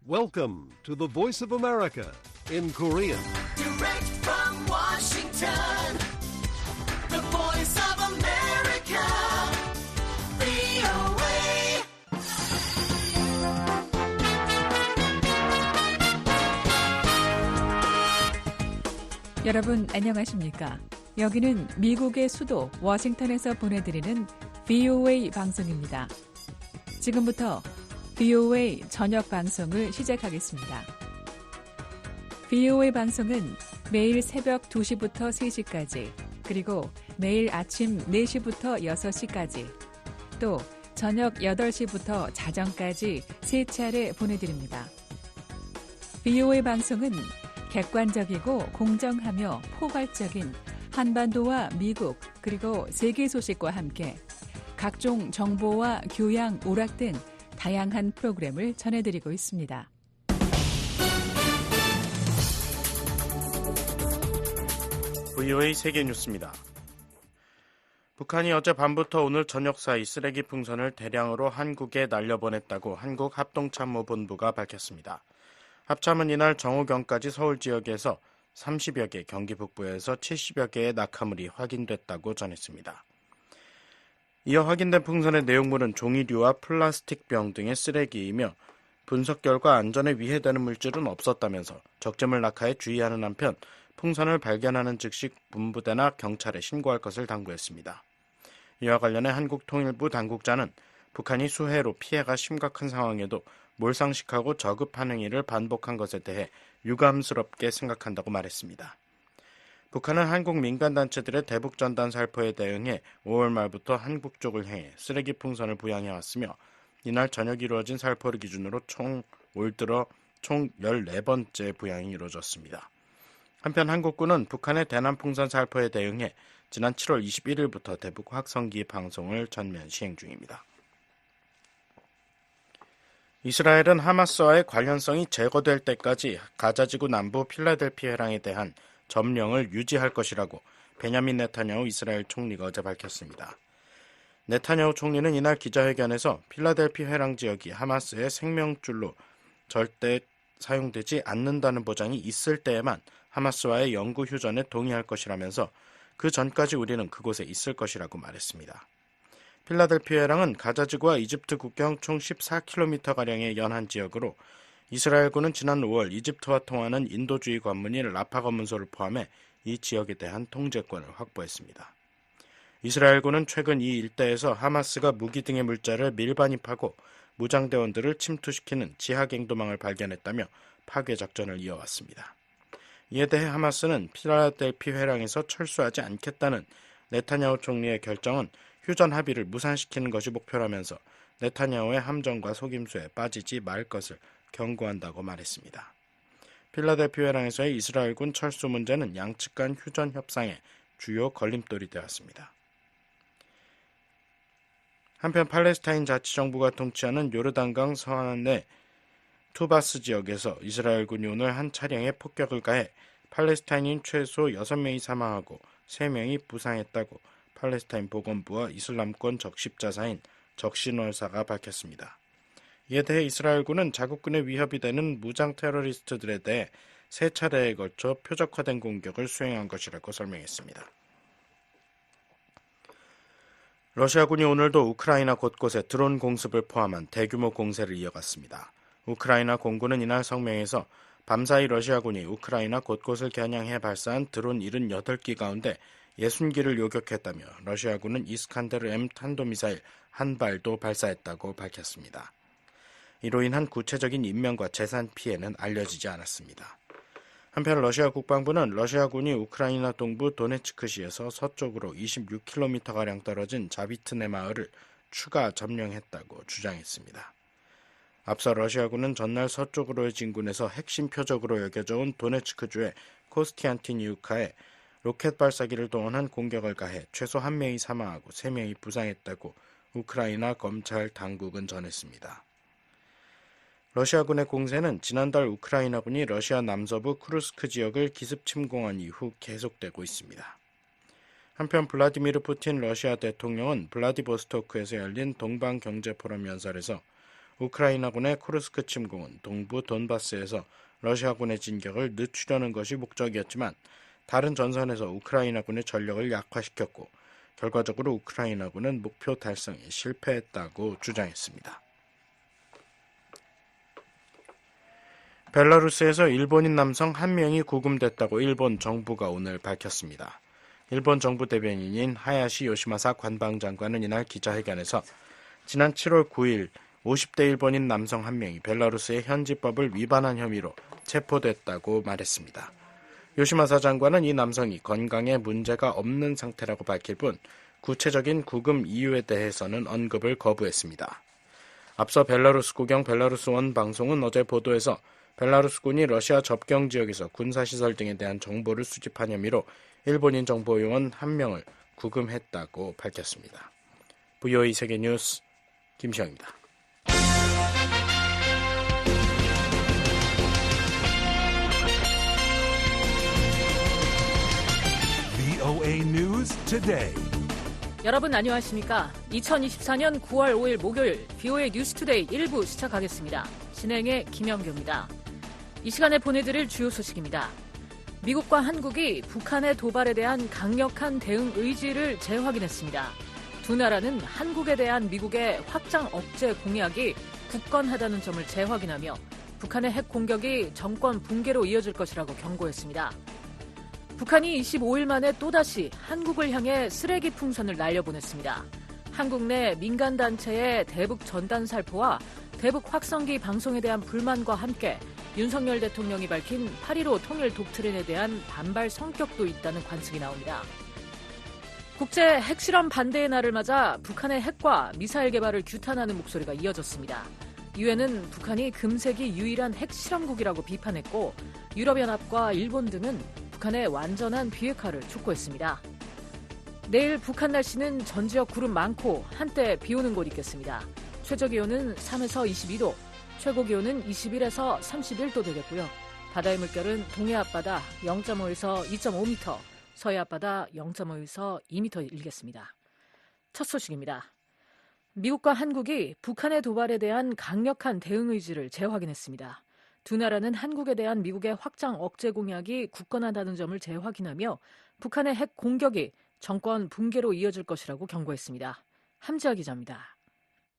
Welcome to the Voice of America in Korean. Direct from Washington, the Voice of America, VOA. 여러분 안녕하십니까? 여기는 미국의 수도 워싱턴에서 보내드리는 VOA 방송입니다. 지금부터 VOA 저녁 방송을 시작하겠습니다. VOA 방송은 매일 새벽 2시부터 3시까지, 그리고 매일 아침 4시부터 6시까지, 또 저녁 8시부터 자정까지 3차례 보내드립니다. VOA 방송은 객관적이고 공정하며 포괄적인 한반도와 미국 그리고 세계 소식과 함께 각종 정보와 교양, 오락 등 다양한 프로그램을 전해드리고 있습니다. VOA 세계뉴스입니다. 북한이 어제 밤부터 오늘 저녁 사이 쓰레기 풍선을 대량으로 한국에 날려보냈다고 한국합동참모본부가 밝혔습니다. 합참은 이날 정오경까지 서울 지역에서 30여 개, 경기 북부에서 70여 개의 낙하물이 확인됐다고 전했습니다. 이어 확인된 풍선의 내용물은 종이류와 플라스틱병 등의 쓰레기이며 분석 결과 안전에 위해되는 물질은 없었다면서 적재물 낙하에 주의하는 한편 풍선을 발견하는 즉시 분부대나 경찰에 신고할 것을 당부했습니다. 이와 관련해 한국통일부 당국자는 북한이 수해로 피해가 심각한 상황에도 몰상식하고 저급한 행위를 반복한 것에 대해 유감스럽게 생각한다고 말했습니다. 북한은 한국 민간단체들의 대북전단 살포에 대응해 5월 말부터 한국 쪽을 향해 쓰레기 풍선을 부양해왔으며 이날 저녁 이루어진 살포를 기준으로 올 들어 총 14번째 부양이 이루어졌습니다. 한편 한국군은 북한의 대남 풍선 살포에 대응해 지난 7월 21일부터 대북 확성기 방송을 전면 시행 중입니다. 이스라엘은 하마스와의 관련성이 제거될 때까지 가자지구 남부 필라델피 회랑에 대한 점령을 유지할 것이라고 베냐민 네타냐후 이스라엘 총리가 어제 밝혔습니다. 네타냐후 총리는 이날 기자회견에서 필라델피 회랑 지역이 하마스의 생명줄로 절대 사용되지 않는다는 보장이 있을 때에만 하마스와의 영구 휴전에 동의할 것이라면서 그 전까지 우리는 그곳에 있을 것이라고 말했습니다. 필라델피 회랑은 가자지구와 이집트 국경 총 14km가량의 연한 지역으로 이스라엘군은 지난 5월 이집트와 통하는 인도주의 관문인 라파 검문소를 포함해 이 지역에 대한 통제권을 확보했습니다. 이스라엘군은 최근 이 일대에서 하마스가 무기 등의 물자를 밀반입하고 무장대원들을 침투시키는 지하갱도망을 발견했다며 파괴 작전을 이어왔습니다. 이에 대해 하마스는 필라델피 회랑에서 철수하지 않겠다는 네타냐후 총리의 결정은 휴전 합의를 무산시키는 것이 목표라면서 네타냐후의 함정과 속임수에 빠지지 말 것을 경고한다고 말했습니다. 필라델피 회랑에서의 이스라엘군 철수 문제는 양측 간 휴전 협상의 주요 걸림돌이 되었습니다. 한편 팔레스타인 자치정부가 통치하는 요르단강 서안의 투바스 지역에서 이스라엘군이 오늘 한 차량에 폭격을 가해 팔레스타인인 최소 6명이 사망하고 3명이 부상했다고 팔레스타인 보건부와 이슬람권 적십자사인 적신월사가 밝혔습니다. 이에 대해 이스라엘군은 자국군의 위협이 되는 무장 테러리스트들에 대해 3차례에 걸쳐 표적화된 공격을 수행한 것이라고 설명했습니다. 러시아군이 오늘도 우크라이나 곳곳에 드론 공습을 포함한 대규모 공세를 이어갔습니다. 우크라이나 공군은 이날 성명에서 밤사이 러시아군이 우크라이나 곳곳을 겨냥해 발사한 드론 78기 가운데 60기를 요격했다며 러시아군은 이스칸데르 M 탄도미사일 한 발도 발사했다고 밝혔습니다. 이로 인한 구체적인 인명과 재산 피해는 알려지지 않았습니다. 한편 러시아 국방부는 러시아군이 우크라이나 동부 도네츠크시에서 서쪽으로 26km가량 떨어진 자비트네 마을을 추가 점령했다고 주장했습니다. 앞서 러시아군은 전날 서쪽으로의 진군에서 핵심 표적으로 여겨져온 도네츠크주의 코스티안티니우카에 로켓 발사기를 동원한 공격을 가해 최소 1명이 사망하고 3명이 부상했다고 우크라이나 검찰 당국은 전했습니다. 러시아군의 공세는 지난달 우크라이나군이 러시아 남서부 쿠르스크 지역을 기습 침공한 이후 계속되고 있습니다. 한편 블라디미르 푸틴 러시아 대통령은 블라디보스토크에서 열린 동방경제포럼 연설에서 우크라이나군의 쿠르스크 침공은 동부 돈바스에서 러시아군의 진격을 늦추려는 것이 목적이었지만 다른 전선에서 우크라이나군의 전력을 약화시켰고 결과적으로 우크라이나군은 목표 달성에 실패했다고 주장했습니다. 벨라루스에서 일본인 남성 1명이 구금됐다고 일본 정부가 오늘 밝혔습니다. 일본 정부 대변인인 하야시 요시마사 관방장관은 이날 기자회견에서 지난 7월 9일 50대 일본인 남성 1명이 벨라루스의 현지법을 위반한 혐의로 체포됐다고 말했습니다. 요시마사 장관은 이 남성이 건강에 문제가 없는 상태라고 밝힐 뿐 구체적인 구금 이유에 대해서는 언급을 거부했습니다. 앞서 벨라루스 국영 벨라루스 원 방송은 어제 보도에서 벨라루스군이 러시아 접경 지역에서 군사시설 등에 대한 정보를 수집한 혐의로 일본인 정보요원 1명을 구금했다고 밝혔습니다. VOA 세계뉴스 김시영입니다. VOA News Today. 여러분 안녕하십니까? 2024년 9월 5일 목요일 VOA 뉴스투데이 1부 시작하겠습니다. 진행의 김영규입니다. 이 시간에 보내드릴 주요 소식입니다. 미국과 한국이 북한의 도발에 대한 강력한 대응 의지를 재확인했습니다. 두 나라는 한국에 대한 미국의 확장 억제 공약이 굳건하다는 점을 재확인하며 북한의 핵 공격이 정권 붕괴로 이어질 것이라고 경고했습니다. 북한이 25일 만에 또다시 한국을 향해 쓰레기 풍선을 날려보냈습니다. 한국 내 민간단체의 대북 전단 살포와 대북 확성기 방송에 대한 불만과 함께 윤석열 대통령이 밝힌 8.15 통일 독트린에 대한 반발 성격도 있다는 관측이 나옵니다. 국제 핵실험 반대의 날을 맞아 북한의 핵과 미사일 개발을 규탄하는 목소리가 이어졌습니다. 유엔은 북한이 금세기 유일한 핵실험국이라고 비판했고 유럽연합과 일본 등은 북한의 완전한 비핵화를 촉구했습니다. 내일 북한 날씨는 전 지역 구름 많고 한때 비 오는 곳 있겠습니다. 최저기온은 3에서 22도, 최고기온은 21에서 31도 되겠고요. 바다의 물결은 동해 앞바다 0.5에서 2.5m, 서해 앞바다 0.5에서 2m 일겠습니다. 첫 소식입니다. 미국과 한국이 북한의 도발에 대한 강력한 대응 의지를 재확인했습니다. 두 나라는 한국에 대한 미국의 확장 억제 공약이 굳건하다는 점을 재확인하며 북한의 핵 공격이 정권 붕괴로 이어질 것이라고 경고했습니다. 함지아 기자입니다.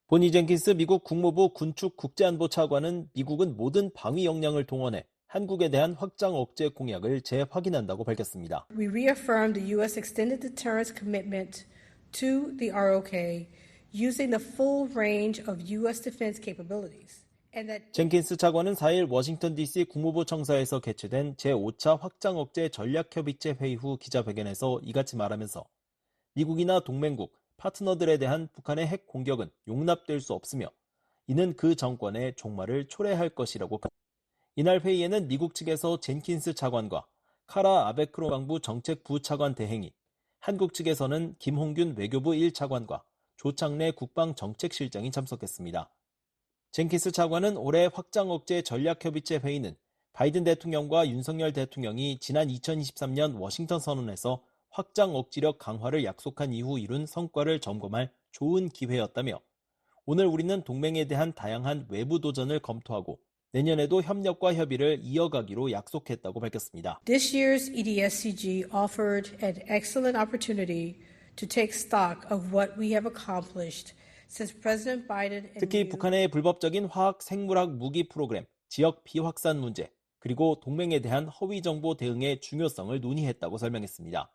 보니 젠킨스 미국 국무부 군축 국제안보 차관은 미국은 모든 방위 역량을 동원해 한국에 대한 확장 억제 공약을 재확인한다고 밝혔습니다. We reaffirm the U.S. extended deterrence commitment to the ROK using the full range of U.S. defense capabilities. 젠킨스 차관은 4일 워싱턴 DC 국무부 청사에서 개최된 제5차 확장 억제 전략협의체 회의 후 기자회견에서 이같이 말하면서 미국이나 동맹국, 파트너들에 대한 북한의 핵 공격은 용납될 수 없으며 이는 그 정권의 종말을 초래할 것이라고. 이날 회의에는 미국 측에서 젠킨스 차관과 카라 아베크로 국방부 정책부 차관 대행이, 한국 측에서는 김홍균 외교부 1차관과 조창래 국방정책실장이 참석했습니다. 젠킨스 차관은 올해 확장 억제 전략협의체 회의는 바이든 대통령과 윤석열 대통령이 지난 2023년 워싱턴 선언에서 확장 억지력 강화를 약속한 이후 이룬 성과를 점검할 좋은 기회였다며 오늘 우리는 동맹에 대한 다양한 외부 도전을 검토하고 내년에도 협력과 협의를 이어가기로 약속했다고 밝혔습니다. This year's EDSCG offered an excellent opportunity to take stock of what we have accomplished since President Biden and 특히 북한의 불법적인 화학 생물학 무기 프로그램, 지역 비확산 문제, 그리고 동맹에 대한 허위 정보 대응의 중요성을 논의했다고 설명했습니다.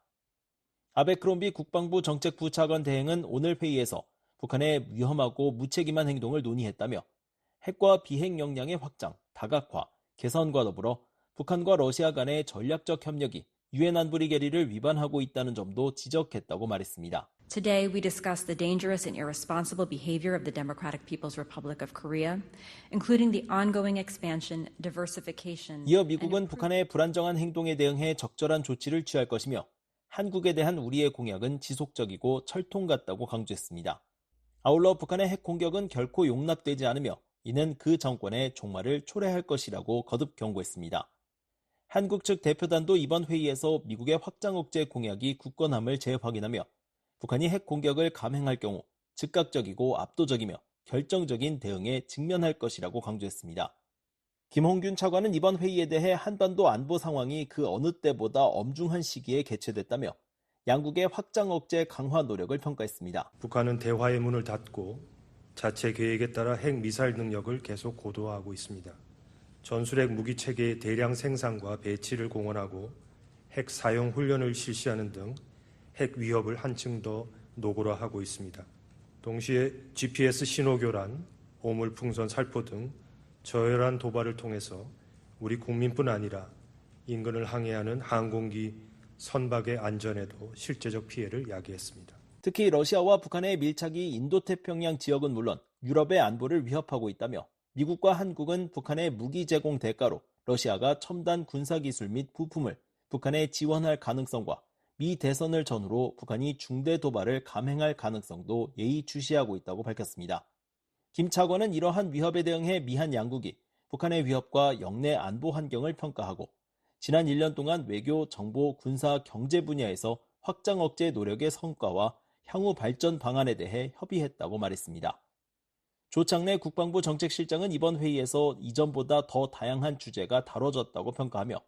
아베크롬비 국방부 정책부 차관 대행은 오늘 회의에서 북한의 위험하고 무책임한 행동을 논의했다며 핵과 비핵 역량의 확장, 다각화, 개선과 더불어 북한과 러시아 간의 전략적 협력이 유엔 안보리 결의를 위반하고 있다는 점도 지적했다고 말했습니다. Today, we discussed the dangerous and irresponsible behavior of the Democratic People's Republic of Korea, including the ongoing expansion, diversification. 이어 미국은 북한의 불안정한 행동에 대응해 적절한 조치를 취할 것이며 한국에 대한 우리의 공약은 지속적이고 철통 같다고 강조했습니다. 아울러 북한의 핵 공격은 결코 용납되지 않으며 이는 그 정권의 종말을 초래할 것이라고 거듭 경고했습니다. 한국 측 대표단도 이번 회의에서 미국의 확장 억제 공약이 굳건함을 재확인하며 북한이 핵 공격을 감행할 경우 즉각적이고 압도적이며 결정적인 대응에 직면할 것이라고 강조했습니다. 김홍균 차관은 이번 회의에 대해 한반도 안보 상황이 그 어느 때보다 엄중한 시기에 개최됐다며 양국의 확장 억제 강화 노력을 평가했습니다. 북한은 대화의 문을 닫고 자체 계획에 따라 핵미사일 능력을 계속 고도화하고 있습니다. 전술핵 무기 체계의 대량 생산과 배치를 공언하고 핵 사용 훈련을 실시하는 등 핵 위협을 한층 더 노골화하고 있습니다. 동시에 GPS 신호 교란, 오물풍선 살포 등 저열한 도발을 통해서 우리 국민뿐 아니라 인근을 항해하는 항공기 선박의 안전에도 실제적 피해를 야기했습니다. 특히 러시아와 북한의 밀착이 인도태평양 지역은 물론 유럽의 안보를 위협하고 있다며 미국과 한국은 북한의 무기 제공 대가로 러시아가 첨단 군사기술 및 부품을 북한에 지원할 가능성과 미 대선을 전후로 북한이 중대 도발을 감행할 가능성도 예의주시하고 있다고 밝혔습니다. 김 차관은 이러한 위협에 대응해 미한 양국이 북한의 위협과 영내 안보 환경을 평가하고 지난 1년 동안 외교, 정보, 군사, 경제 분야에서 확장 억제 노력의 성과와 향후 발전 방안에 대해 협의했다고 말했습니다. 조창래 국방부 정책실장은 이번 회의에서 이전보다 더 다양한 주제가 다뤄졌다고 평가하며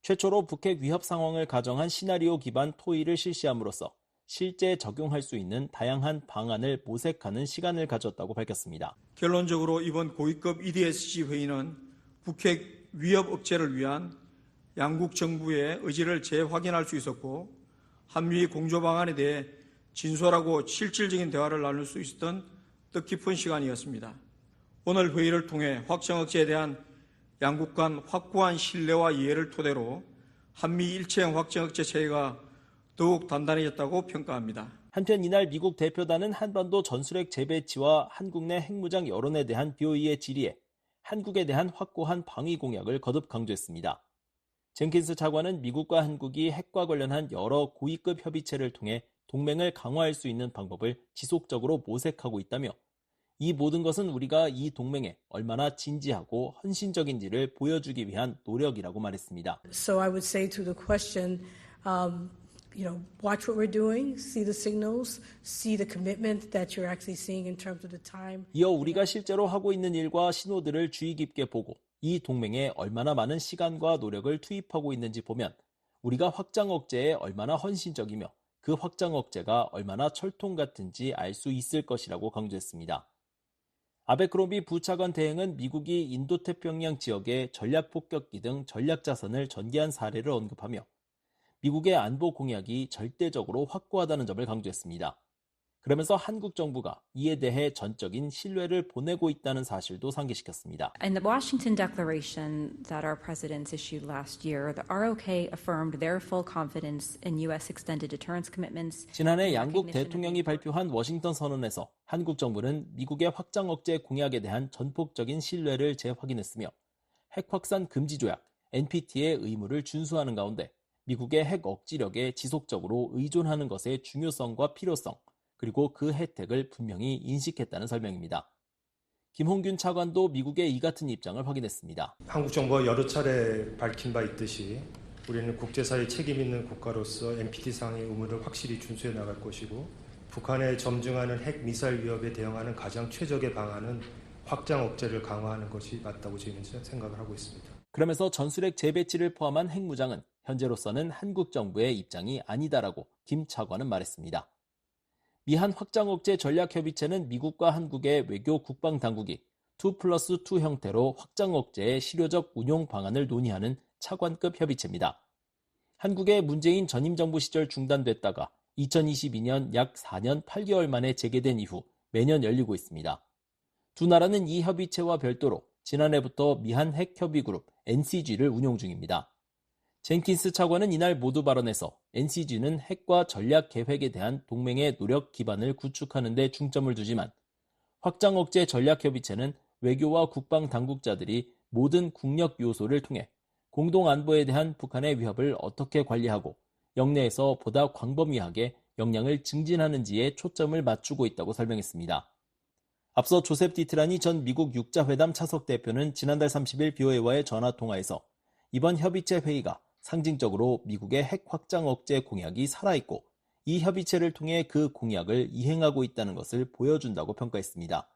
최초로 북핵 위협 상황을 가정한 시나리오 기반 토의를 실시함으로써 실제 적용할 수 있는 다양한 방안을 모색하는 시간을 가졌다고 밝혔습니다. 결론적으로 이번 고위급 EDSC 회의는 북핵 위협 억제를 위한 양국 정부의 의지를 재확인할 수 있었고 한미 공조 방안에 대해 진솔하고 실질적인 대화를 나눌 수 있었던 뜻깊은 시간이었습니다. 오늘 회의를 통해 확장 억제에 대한 양국 간 확고한 신뢰와 이해를 토대로 한미 일체형 확장 억제 체계가 더욱 단단해졌다고 평가합니다. 한편 이날 미국 대표단은 한반도 전술핵 재배치와 한국 내 핵무장 여론에 대한 BOE의 질의에 한국에 대한 확고한 방위 공약을 거듭 강조했습니다. 젠킨스 차관은 미국과 한국이 핵과 관련한 여러 고위급 협의체를 통해 동맹을 강화할 수 있는 방법을 지속적으로 모색하고 있다며 이 모든 것은 우리가 이 동맹에 얼마나 진지하고 헌신적인지를 보여주기 위한 노력이라고 말했습니다. So I would say to the question, watch what we're doing, see the signals, see the commitment that you're actually seeing in terms of the time. 이어 우리가 실제로 하고 있는 일과 신호들을 주의 깊게 보고 이 동맹에 얼마나 많은 시간과 노력을 투입하고 있는지 보면 우리가 확장 억제에 얼마나 헌신적이며 그 확장 억제가 얼마나 철통 같은지 알 수 있을 것이라고 강조했습니다. 아베크로비 부차관 대행은 미국이 인도태평양 지역에 전략폭격기 등 전략자산을 전개한 사례를 언급하며 미국의 안보 공약이 절대적으로 확고하다는 점을 강조했습니다. 그러면서 한국 정부가 이에 대해 전적인 신뢰를 보내고 있다는 사실도 상기시켰습니다. In the Washington Declaration that our presidents issued last year, the ROK affirmed their full confidence in U.S. extended deterrence commitments. 지난해 양국 대통령이 발표한 워싱턴 선언에서 한국 정부는 미국의 확장 억제 공약에 대한 전폭적인 신뢰를 재확인했으며 핵 확산 금지 조약 NPT의 의무를 준수하는 가운데 미국의 핵 억지력에 지속적으로 의존하는 것의 중요성과 필요성 그리고 그 혜택을 분명히 인식했다는 설명입니다. 김홍균 차관도 미국의 이 같은 입장을 확인했습니다. 한국 정부가 여러 차례 밝힌 바 있듯이 우리는 국제사회 책임 있는 국가로서 NPT상의 의무를 확실히 준수해 나갈 것이고 북한에 점증하는 핵 미사일 위협에 대응하는 가장 최적의 방안은 확장 억제를 강화하는 것이 맞다고 저희는 생각을 하고 있습니다. 그러면서 전술핵 재배치를 포함한 핵무장은 현재로서는 한국 정부의 입장이 아니다라고 김 차관은 말했습니다. 미한 확장 억제 전략협의체는 미국과 한국의 외교 국방 당국이 2+2 형태로 확장 억제의 실효적 운용 방안을 논의하는 차관급 협의체입니다. 한국의 문재인 전임 정부 시절 중단됐다가 2022년 약 4년 8개월 만에 재개된 이후 매년 열리고 있습니다. 두 나라는 이 협의체와 별도로 지난해부터 미한 핵협의그룹 NCG를 운용 중입니다. 젠킨스 차관은 이날 모두 발언에서 NCG는 핵과 전략 계획에 대한 동맹의 노력 기반을 구축하는 데 중점을 두지만 확장 억제 전략협의체는 외교와 국방 당국자들이 모든 국력 요소를 통해 공동 안보에 대한 북한의 위협을 어떻게 관리하고 영내에서 보다 광범위하게 역량을 증진하는지에 초점을 맞추고 있다고 설명했습니다. 앞서 조셉 디트라니 전 미국 육자회담 차석 대표는 지난달 30일 BOA와의 전화통화에서 이번 협의체 회의가 상징적으로 미국의 핵 확장 억제 공약이 살아있고 이 협의체를 통해 그 공약을 이행하고 있다는 것을 보여준다고 평가했습니다.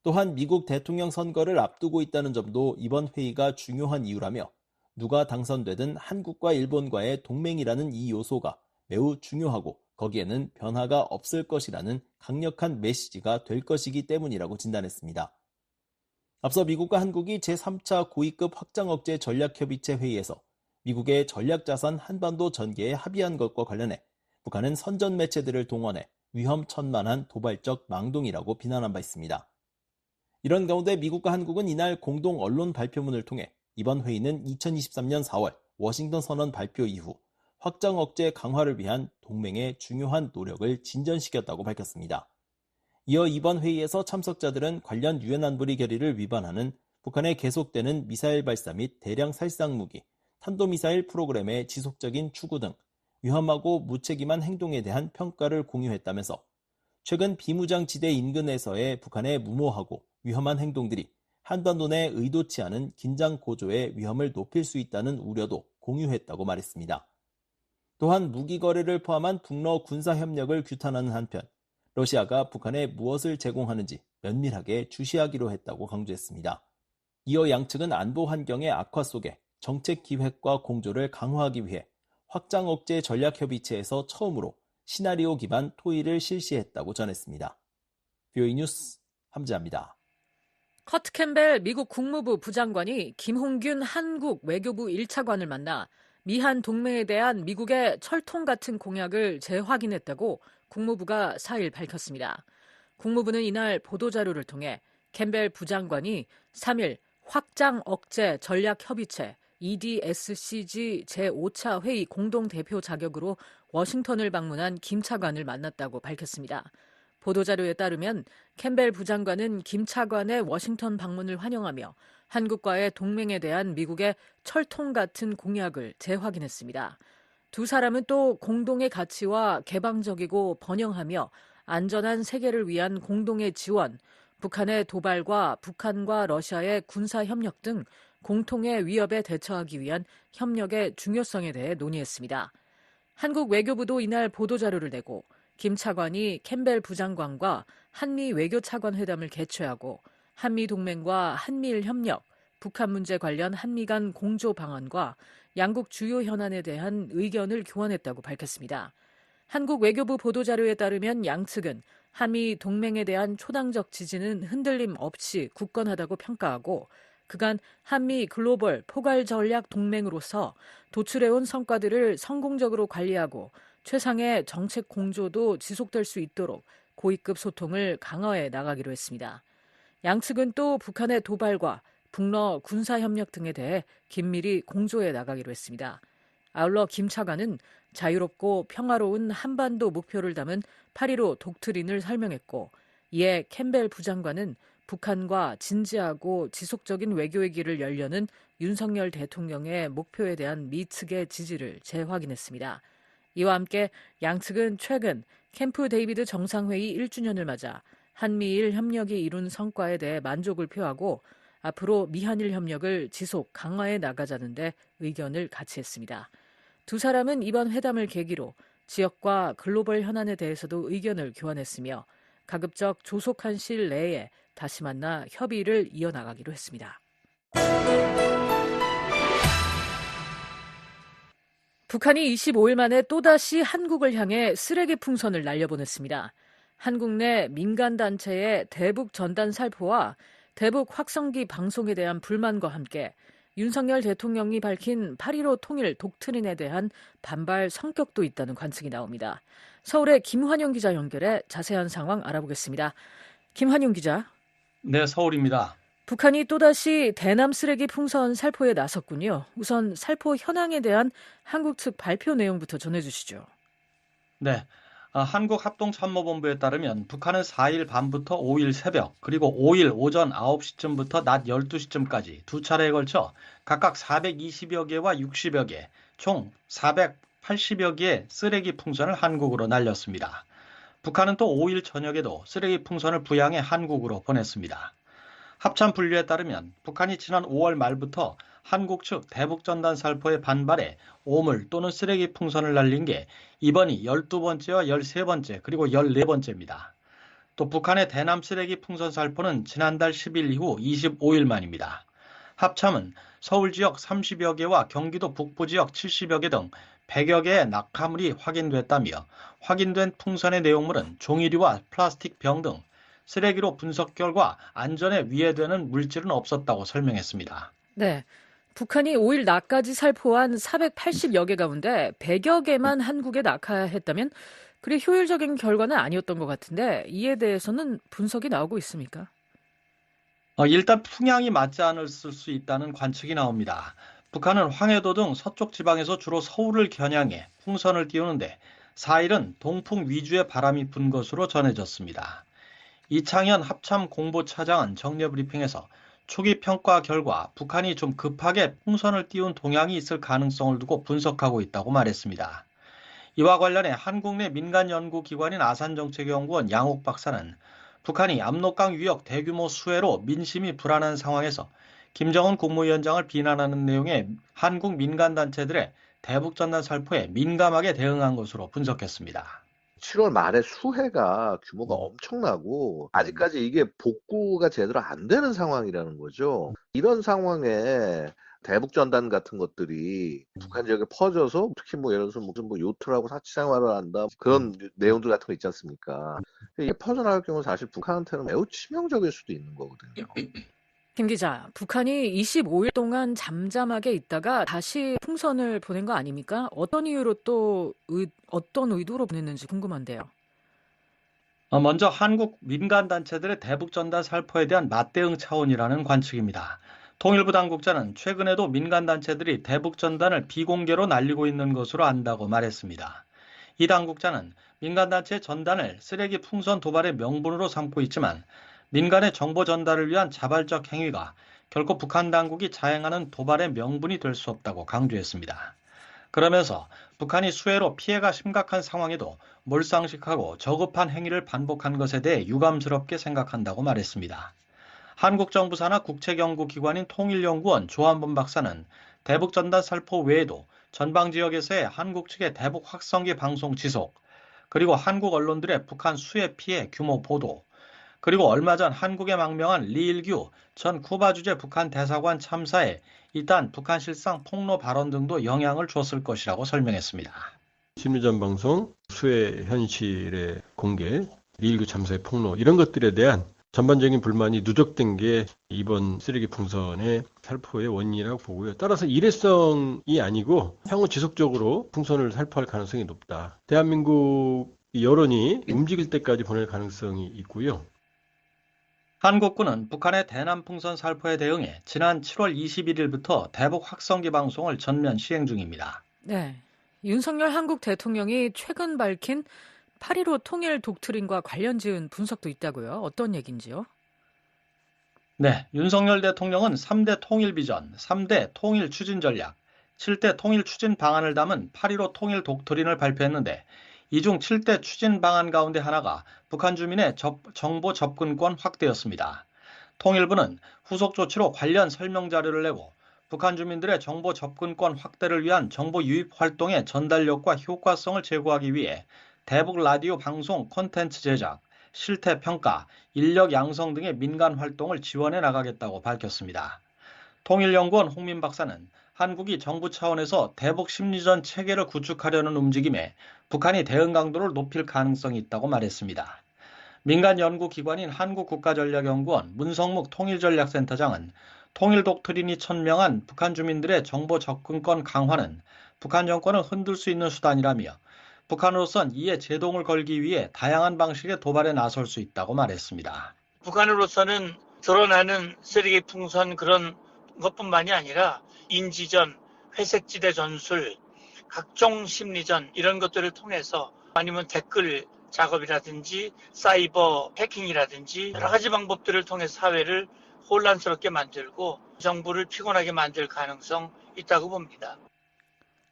또한 미국 대통령 선거를 앞두고 있다는 점도 이번 회의가 중요한 이유라며 누가 당선되든 한국과 일본과의 동맹이라는 이 요소가 매우 중요하고 거기에는 변화가 없을 것이라는 강력한 메시지가 될 것이기 때문이라고 진단했습니다. 앞서 미국과 한국이 제3차 고위급 확장억제 전략협의체 회의에서 미국의 전략자산 한반도 전개에 합의한 것과 관련해 북한은 선전 매체들을 동원해 위험천만한 도발적 망동이라고 비난한 바 있습니다. 이런 가운데 미국과 한국은 이날 공동 언론 발표문을 통해 이번 회의는 2023년 4월 워싱턴 선언 발표 이후 확장 억제 강화를 위한 동맹의 중요한 노력을 진전시켰다고 밝혔습니다. 이어 이번 회의에서 참석자들은 관련 유엔 안보리 결의를 위반하는 북한의 계속되는 미사일 발사 및 대량 살상 무기, 탄도미사일 프로그램의 지속적인 추구 등 위험하고 무책임한 행동에 대한 평가를 공유했다면서 최근 비무장지대 인근에서의 북한의 무모하고 위험한 행동들이 한반도 내 의도치 않은 긴장 고조의 위험을 높일 수 있다는 우려도 공유했다고 말했습니다. 또한 무기 거래를 포함한 북러 군사 협력을 규탄하는 한편 러시아가 북한에 무엇을 제공하는지 면밀하게 주시하기로 했다고 강조했습니다. 이어 양측은 안보 환경의 악화 속에 정책 기획과 공조를 강화하기 위해 확장 억제 전략협의체에서 처음으로 시나리오 기반 토의를 실시했다고 전했습니다. VOA 뉴스 함지아입니다. 커트 캠벨 미국 국무부 부장관이 김홍균 한국 외교부 1차관을 만나 미한 동맹에 대한 미국의 철통 같은 공약을 재확인했다고 국무부가 4일 밝혔습니다. 국무부는 이날 보도자료를 통해 캠벨 부장관이 3일 확장 억제 전략협의체 EDSCG 제5차 회의 공동대표 자격으로 워싱턴을 방문한 김 차관을 만났다고 밝혔습니다. 보도자료에 따르면 캠벨 부장관은 김 차관의 워싱턴 방문을 환영하며 한국과의 동맹에 대한 미국의 철통 같은 공약을 재확인했습니다. 두 사람은 또 공동의 가치와 개방적이고 번영하며 안전한 세계를 위한 공동의 지원, 북한의 도발과 북한과 러시아의 군사협력 등 공통의 위협에 대처하기 위한 협력의 중요성에 대해 논의했습니다. 한국 외교부도 이날 보도자료를 내고 김 차관이 캠벨 부장관과 한미 외교차관 회담을 개최하고 한미 동맹과 한미일 협력, 북한 문제 관련 한미 간 공조 방안과 양국 주요 현안에 대한 의견을 교환했다고 밝혔습니다. 한국 외교부 보도자료에 따르면 양측은 한미 동맹에 대한 초당적 지지는 흔들림 없이 굳건하다고 평가하고 그간 한미 글로벌 포괄 전략 동맹으로서 도출해온 성과들을 성공적으로 관리하고 최상의 정책 공조도 지속될 수 있도록 고위급 소통을 강화해 나가기로 했습니다. 양측은 또 북한의 도발과 북러 군사협력 등에 대해 긴밀히 공조해 나가기로 했습니다. 아울러 김 차관은 자유롭고 평화로운 한반도 목표를 담은 8.15 독트린을 설명했고 이에 캠벨 부장관은 북한과 진지하고 지속적인 외교의 길을 열려는 윤석열 대통령의 목표에 대한 미 측의 지지를 재확인했습니다. 이와 함께 양측은 최근 캠프 데이비드 정상회의 1주년을 맞아 한미일 협력이 이룬 성과에 대해 만족을 표하고 앞으로 미한일 협력을 지속 강화해 나가자는 데 의견을 같이 했습니다. 두 사람은 이번 회담을 계기로 지역과 글로벌 현안에 대해서도 의견을 교환했으며 가급적 조속한 시일 내에 다시 만나 협의를 이어나가기로 했습니다. 북한이 25일 만에 또다시 한국을 향해 쓰레기 풍선을 날려보냈습니다. 한국 내 민간단체의 대북 전단 살포와 대북 확성기 방송에 대한 불만과 함께 윤석열 대통령이 밝힌 8.15 통일 독트린에 대한 반발 성격도 있다는 관측이 나옵니다. 서울의 김환용 기자 연결해 자세한 상황 알아보겠습니다. 김환용 기자. 네, 서울입니다. 북한이 또다시 대남 쓰레기 풍선 살포에 나섰군요. 우선 살포 현황에 대한 한국 측 발표 내용부터 전해주시죠. 네, 한국합동참모본부에 따르면 북한은 4일 밤부터 5일 새벽 그리고 5일 오전 9시쯤부터 낮 12시쯤까지 두 차례에 걸쳐 각각 420여 개와 60여 개, 총 480여 개의 쓰레기 풍선을 한국으로 날렸습니다. 북한은 또 5일 저녁에도 쓰레기 풍선을 부양해 한국으로 보냈습니다. 합참 분류에 따르면 북한이 지난 5월 말부터 한국 측 대북전단 살포에 반발해 오물 또는 쓰레기 풍선을 날린 게 이번이 12번째와 13번째 그리고 14번째입니다. 또 북한의 대남 쓰레기 풍선 살포는 지난달 10일 이후 25일 만입니다. 합참은 서울 지역 30여 개와 경기도 북부 지역 70여 개 등 100여 개의 낙하물이 확인됐다며 확인된 풍선의 내용물은 종이류와 플라스틱 병 등 쓰레기로 분석 결과 안전에 위해되는 물질은 없었다고 설명했습니다. 네. 북한이 5일 낮까지 살포한 480여 개 가운데 100여 개만 한국에 낙하했다면 그리 효율적인 결과는 아니었던 것 같은데 이에 대해서는 분석이 나오고 있습니까? 일단 풍향이 맞지 않을 수 있다는 관측이 나옵니다. 북한은 황해도 등 서쪽 지방에서 주로 서울을 겨냥해 풍선을 띄우는데 4일은 동풍 위주의 바람이 분 것으로 전해졌습니다. 이창현 합참 공보차장은 정례 브리핑에서 초기 평가 결과 북한이 좀 급하게 풍선을 띄운 동향이 있을 가능성을 두고 분석하고 있다고 말했습니다. 이와 관련해 한국 내 민간 연구기관인 아산정책연구원 양옥 박사는 북한이 압록강 위역 대규모 수해로 민심이 불안한 상황에서 김정은 국무위원장을 비난하는 내용의 한국 민간단체들의 대북전단 살포에 민감하게 대응한 것으로 분석했습니다. 7월 말에 수해가 규모가 엄청나고 아직까지 이게 복구가 제대로 안 되는 상황이라는 거죠. 이런 상황에 대북전단 같은 것들이 북한 지역에 퍼져서 특히 예를 들어서 무슨 요트라고 사치 생활을 한다 그런 내용들 같은 거 있지 않습니까? 이게 퍼져나갈 경우 사실 북한한테는 매우 치명적일 수도 있는 거거든요. 김 기자, 북한이 25일 동안 잠잠하게 있다가 다시 풍선을 보낸 거 아닙니까? 어떤 이유로 또 어떤 의도로 보냈는지 궁금한데요. 먼저 한국 민간단체들의 대북전단 살포에 대한 맞대응 차원이라는 관측입니다. 통일부 당국자는 최근에도 민간단체들이 대북전단을 비공개로 날리고 있는 것으로 안다고 말했습니다. 이 당국자는 민간단체의 전단을 쓰레기 풍선 도발의 명분으로 삼고 있지만 민간의 정보 전달을 위한 자발적 행위가 결코 북한 당국이 자행하는 도발의 명분이 될 수 없다고 강조했습니다. 그러면서 북한이 수해로 피해가 심각한 상황에도 몰상식하고 저급한 행위를 반복한 것에 대해 유감스럽게 생각한다고 말했습니다. 한국 정부 산하 국책연구기관인 통일연구원 조한범 박사는 대북전단 살포 외에도 전방 지역에서의 한국 측의 대북 확성기 방송 지속, 그리고 한국 언론들의 북한 수해 피해 규모 보도, 그리고 얼마 전 한국에 망명한 리일규 전 쿠바 주재 북한 대사관 참사에 이딴 북한 실상 폭로 발언 등도 영향을 줬을 것이라고 설명했습니다. 심리전 방송, 수해 현실의 공개, 리일규 참사의 폭로 이런 것들에 대한 전반적인 불만이 누적된 게 이번 쓰레기 풍선의 살포의 원인이라고 보고요. 따라서 일회성이 아니고 향후 지속적으로 풍선을 살포할 가능성이 높다. 대한민국 여론이 움직일 때까지 보낼 가능성이 있고요. 한국군은 북한의 대남 풍선 살포에 대응해 지난 7월 21일부터 대북 확성기 방송을 전면 시행 중입니다. 네, 윤석열 한국 대통령이 최근 밝힌 8.15 통일 독트린과 관련 지은 분석도 있다고요. 어떤 얘기인지요? 네, 윤석열 대통령은 3대 통일 비전, 3대 통일 추진 전략, 7대 통일 추진 방안을 담은 8.15 통일 독트린을 발표했는데 이 중 7대 추진 방안 가운데 하나가 북한 주민의 정보 접근권 확대였습니다. 통일부는 후속 조치로 관련 설명 자료를 내고 북한 주민들의 정보 접근권 확대를 위한 정보 유입 활동의 전달력과 효과성을 제고하기 위해 대북 라디오 방송 콘텐츠 제작, 실태 평가, 인력 양성 등의 민간 활동을 지원해 나가겠다고 밝혔습니다. 통일연구원 홍민 박사는 한국이 정부 차원에서 대북 심리전 체계를 구축하려는 움직임에 북한이 대응 강도를 높일 가능성이 있다고 말했습니다. 민간 연구기관인 한국국가전략연구원 문성묵 통일전략센터장은 통일 독트린이 천명한 북한 주민들의 정보 접근권 강화는 북한 정권을 흔들 수 있는 수단이라며 북한으로선 이에 제동을 걸기 위해 다양한 방식의 도발에 나설 수 있다고 말했습니다. 북한으로서는 드러나는 쓰레기 풍선 그런 것뿐만이 아니라 인지전, 회색지대 전술, 각종 심리전 이런 것들을 통해서 아니면 댓글 작업이라든지 사이버 해킹이라든지 여러 가지 방법들을 통해서 사회를 혼란스럽게 만들고 정부를 피곤하게 만들 가능성 있다고 봅니다.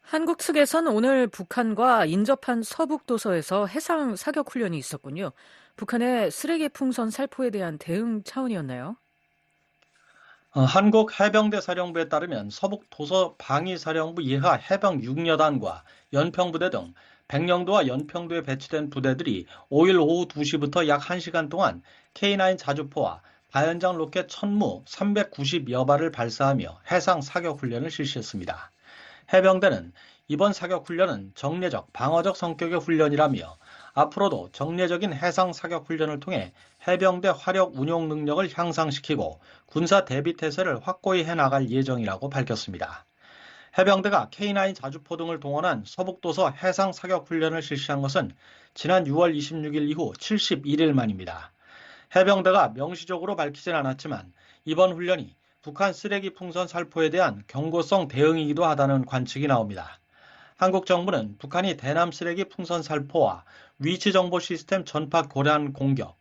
한국 측에선 오늘 북한과 인접한 서북도서에서 해상 사격 훈련이 있었군요. 북한의 쓰레기 풍선 살포에 대한 대응 차원이었나요? 한국 해병대 사령부에 따르면 서북 도서 방위사령부 예하 해병 6여단과 연평부대 등 백령도와 연평도에 배치된 부대들이 5일 오후 2시부터 약 1시간 동안 K9 자주포와 다연장 로켓 천무 390여 발을 발사하며 해상 사격 훈련을 실시했습니다. 해병대는 이번 사격 훈련은 정례적, 방어적 성격의 훈련이라며 앞으로도 정례적인 해상 사격 훈련을 통해 해병대 화력 운용 능력을 향상시키고 군사 대비 태세를 확고히 해나갈 예정이라고 밝혔습니다. 해병대가 K9 자주포 등을 동원한 서북도서 해상 사격 훈련을 실시한 것은 지난 6월 26일 이후 71일 만입니다. 해병대가 명시적으로 밝히진 않았지만 이번 훈련이 북한 쓰레기 풍선 살포에 대한 경고성 대응이기도 하다는 관측이 나옵니다. 한국 정부는 북한이 대남 쓰레기 풍선 살포와 위치 정보 시스템 전파 고란 공격,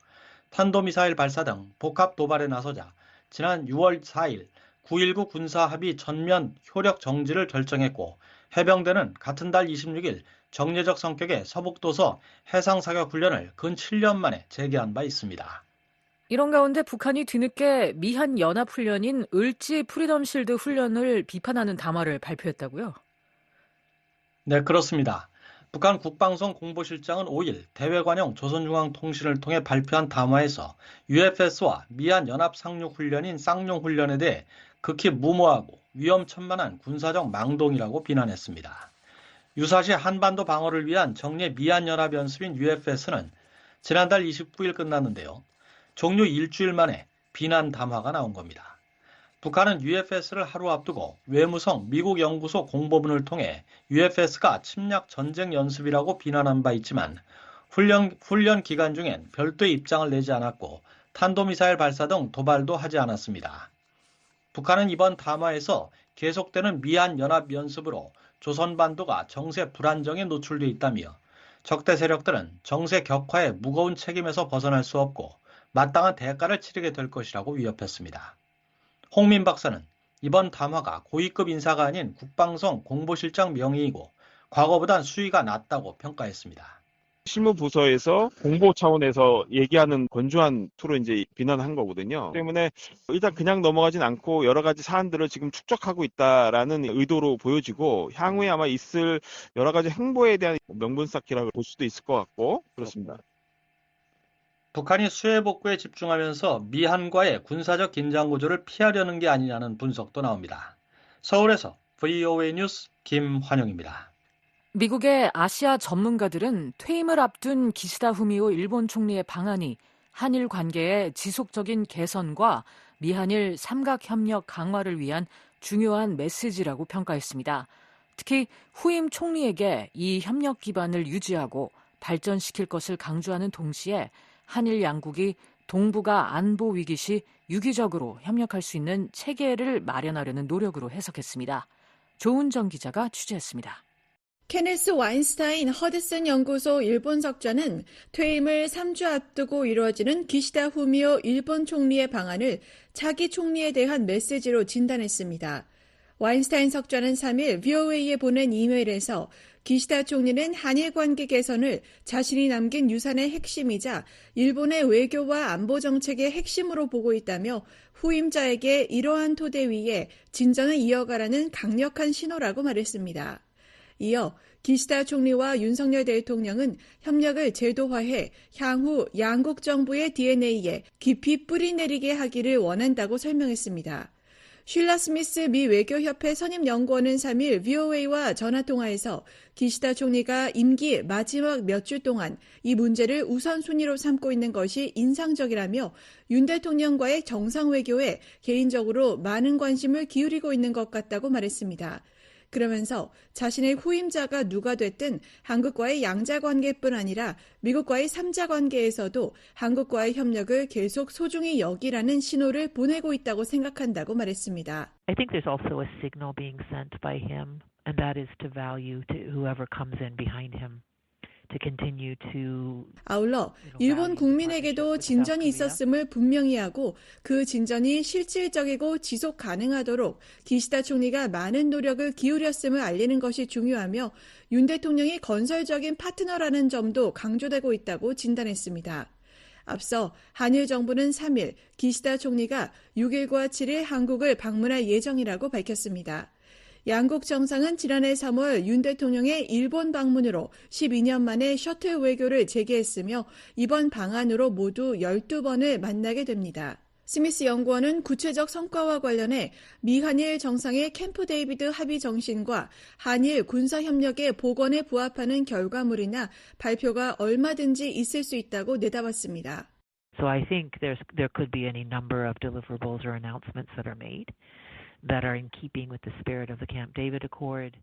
탄도미사일 발사 등 복합 도발에 나서자 지난 6월 4일 9.19 군사합의 전면 효력 정지를 결정했고 해병대는 같은 달 26일 정례적 성격의 서북도서 해상사격 훈련을 근 7년 만에 재개한 바 있습니다. 이런 가운데 북한이 뒤늦게 미한 연합훈련인 을지 프리덤실드 훈련을 비판하는 담화를 발표했다고요? 네, 그렇습니다. 북한 국방성 공보실장은 5일 대외관용 조선중앙통신을 통해 발표한 담화에서 UFS와 미한 연합상륙훈련인 쌍용훈련에 대해 극히 무모하고 위험천만한 군사적 망동이라고 비난했습니다. 유사시 한반도 방어를 위한 정례 미한연합연습인 UFS는 지난달 29일 끝났는데요. 종료 일주일 만에 비난 담화가 나온 겁니다. 북한은 UFS를 하루 앞두고 외무성 미국 연구소 공보문을 통해 UFS가 침략 전쟁 연습이라고 비난한 바 있지만 훈련 기간 중엔 별도의 입장을 내지 않았고 탄도미사일 발사 등 도발도 하지 않았습니다. 북한은 이번 담화에서 계속되는 미한연합연습으로 조선반도가 정세 불안정에 노출돼 있다며 적대 세력들은 정세 격화의 무거운 책임에서 벗어날 수 없고 마땅한 대가를 치르게 될 것이라고 위협했습니다. 홍민 박사는 이번 담화가 고위급 인사가 아닌 국방성 공보실장 명의이고 과거보단 수위가 낮다고 평가했습니다. 실무부서에서 공보 차원에서 얘기하는 건조한 투로 이제 비난한 거거든요. 때문에 일단 그냥 넘어가진 않고 여러 가지 사안들을 지금 축적하고 있다라는 의도로 보여지고 향후에 아마 있을 여러 가지 행보에 대한 명분 쌓기라고 볼 수도 있을 것 같고 그렇습니다. 북한이 수해 복구에 집중하면서 미한과의 군사적 긴장 구조를 피하려는 게 아니냐는 분석도 나옵니다. 서울에서 VOA 뉴스 김환영입니다. 미국의 아시아 전문가들은 퇴임을 앞둔 기시다 후미오 일본 총리의 방안이 한일 관계의 지속적인 개선과 미한일 삼각협력 강화를 위한 중요한 메시지라고 평가했습니다. 특히 후임 총리에게 이 협력 기반을 유지하고 발전시킬 것을 강조하는 동시에 한일 양국이 동북아 안보 위기 시 유기적으로 협력할 수 있는 체계를 마련하려는 노력으로 해석했습니다. 조은정 기자가 취재했습니다. 케네스 와인스타인 허드슨 연구소 일본 석좌는 퇴임을 3주 앞두고 이루어지는 기시다 후미오 일본 총리의 방안을 차기 총리에 대한 메시지로 진단했습니다. 와인스타인 석좌는 3일 VOA에 보낸 이메일에서 기시다 총리는 한일 관계 개선을 자신이 남긴 유산의 핵심이자 일본의 외교와 안보 정책의 핵심으로 보고 있다며 후임자에게 이러한 토대 위에 진전을 이어가라는 강력한 신호라고 말했습니다. 이어 기시다 총리와 윤석열 대통령은 협력을 제도화해 향후 양국 정부의 DNA에 깊이 뿌리내리게 하기를 원한다고 설명했습니다. 쉴라 스미스 미 외교협회 선임연구원은 3일 VOA와 전화통화에서 기시다 총리가 임기 마지막 몇 주 동안 이 문제를 우선순위로 삼고 있는 것이 인상적이라며 윤 대통령과의 정상외교에 개인적으로 많은 관심을 기울이고 있는 것 같다고 말했습니다. 그러면서 자신의 후임자가 누가 됐든 한국과의 양자관계뿐 아니라 미국과의 삼자관계에서도 한국과의 협력을 계속 소중히 여기라는 신호를 보내고 있다고 생각한다고 말했습니다. I think there's also a signal being sent by him, and that is to value to whoever comes in behind him. 아울러 일본 국민에게도 진전이 있었음을 분명히 하고 그 진전이 실질적이고 지속 가능하도록 기시다 총리가 많은 노력을 기울였음을 알리는 것이 중요하며 윤 대통령이 건설적인 파트너라는 점도 강조되고 있다고 진단했습니다. 앞서 한일 정부는 3일 기시다 총리가 6일과 7일 한국을 방문할 예정이라고 밝혔습니다. 양국 정상은 지난해 3월 윤 대통령의 일본 방문으로 12년 만에 셔틀 외교를 재개했으며 이번 방안으로 모두 12번을 만나게 됩니다. 스미스 연구원은 구체적 성과와 관련해 미한일 정상의 캠프 데이비드 합의 정신과 한일 군사협력의 복원에 부합하는 결과물이나 발표가 얼마든지 있을 수 있다고 내다봤습니다. So I think there could be any number of deliverables or announcements that are made that are in keeping with the spirit of the Camp David Accord.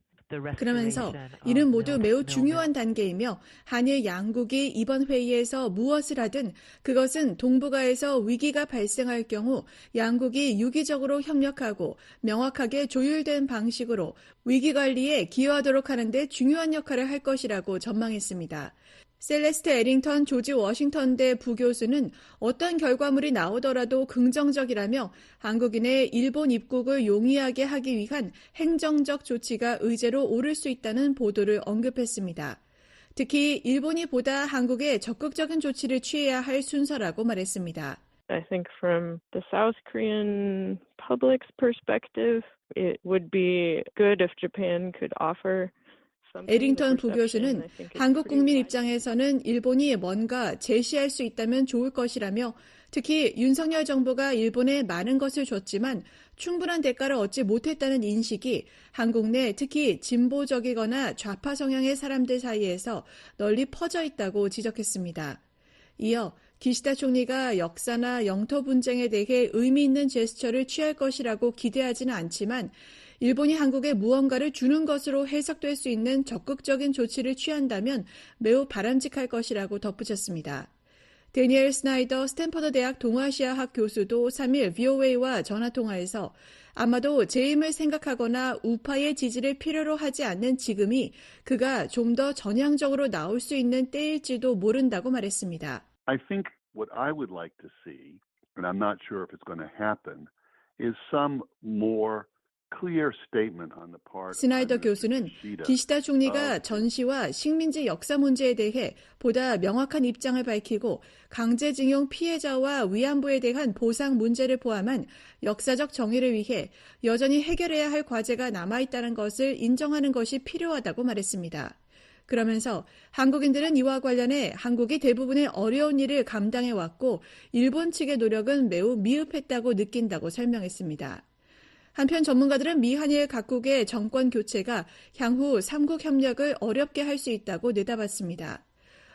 그러면서 이는 모두 매우 중요한 단계이며 한일 양국이 이번 회의에서 무엇을 하든 그것은 동북아에서 위기가 발생할 경우 양국이 유기적으로 협력하고 명확하게 조율된 방식으로 위기 관리에 기여하도록 하는 데 중요한 역할을 할 것이라고 전망했습니다. 셀레스트 에링턴 조지 워싱턴대 부교수는 어떤 결과물이 나오더라도 긍정적이라며 한국인의 일본 입국을 용이하게 하기 위한 행정적 조치가 의제로 오를 수 있다는 보도를 언급했습니다. 특히 일본이 보다 한국에 적극적인 조치를 취해야 할 순서라고 말했습니다. I think from the South Korean public's perspective, it would be good if Japan could offer 에링턴 부교수는 한국 국민 입장에서는 일본이 뭔가 제시할 수 있다면 좋을 것이라며 특히 윤석열 정부가 일본에 많은 것을 줬지만 충분한 대가를 얻지 못했다는 인식이 한국 내 특히 진보적이거나 좌파 성향의 사람들 사이에서 널리 퍼져 있다고 지적했습니다. 이어 기시다 총리가 역사나 영토 분쟁에 대해 의미 있는 제스처를 취할 것이라고 기대하지는 않지만 일본이 한국에 무언가를 주는 것으로 해석될 수 있는 적극적인 조치를 취한다면 매우 바람직할 것이라고 덧붙였습니다. 데니엘 스나이더 스탠퍼드 대학 동아시아학 교수도 3일 VOA와 전화통화에서 아마도 재임을 생각하거나 우파의 지지를 필요로 하지 않는 지금이 그가 좀 더 전향적으로 나올 수 있는 때일지도 모른다고 말했습니다. I think what I would like to see, and I'm not sure if it's going to happen, is some more 스나이더 교수는 기시다 총리가 전시와 식민지 역사 문제에 대해 보다 명확한 입장을 밝히고 강제징용 피해자와 위안부에 대한 보상 문제를 포함한 역사적 정의를 위해 여전히 해결해야 할 과제가 남아있다는 것을 인정하는 것이 필요하다고 말했습니다. 그러면서 한국인들은 이와 관련해 한국이 대부분의 어려운 일을 감당해왔고 일본 측의 노력은 매우 미흡했다고 느낀다고 설명했습니다. 한편 전문가들은 미한일 각국의 정권 교체가 향후 3국 협력을 어렵게 할 수 있다고 내다봤습니다.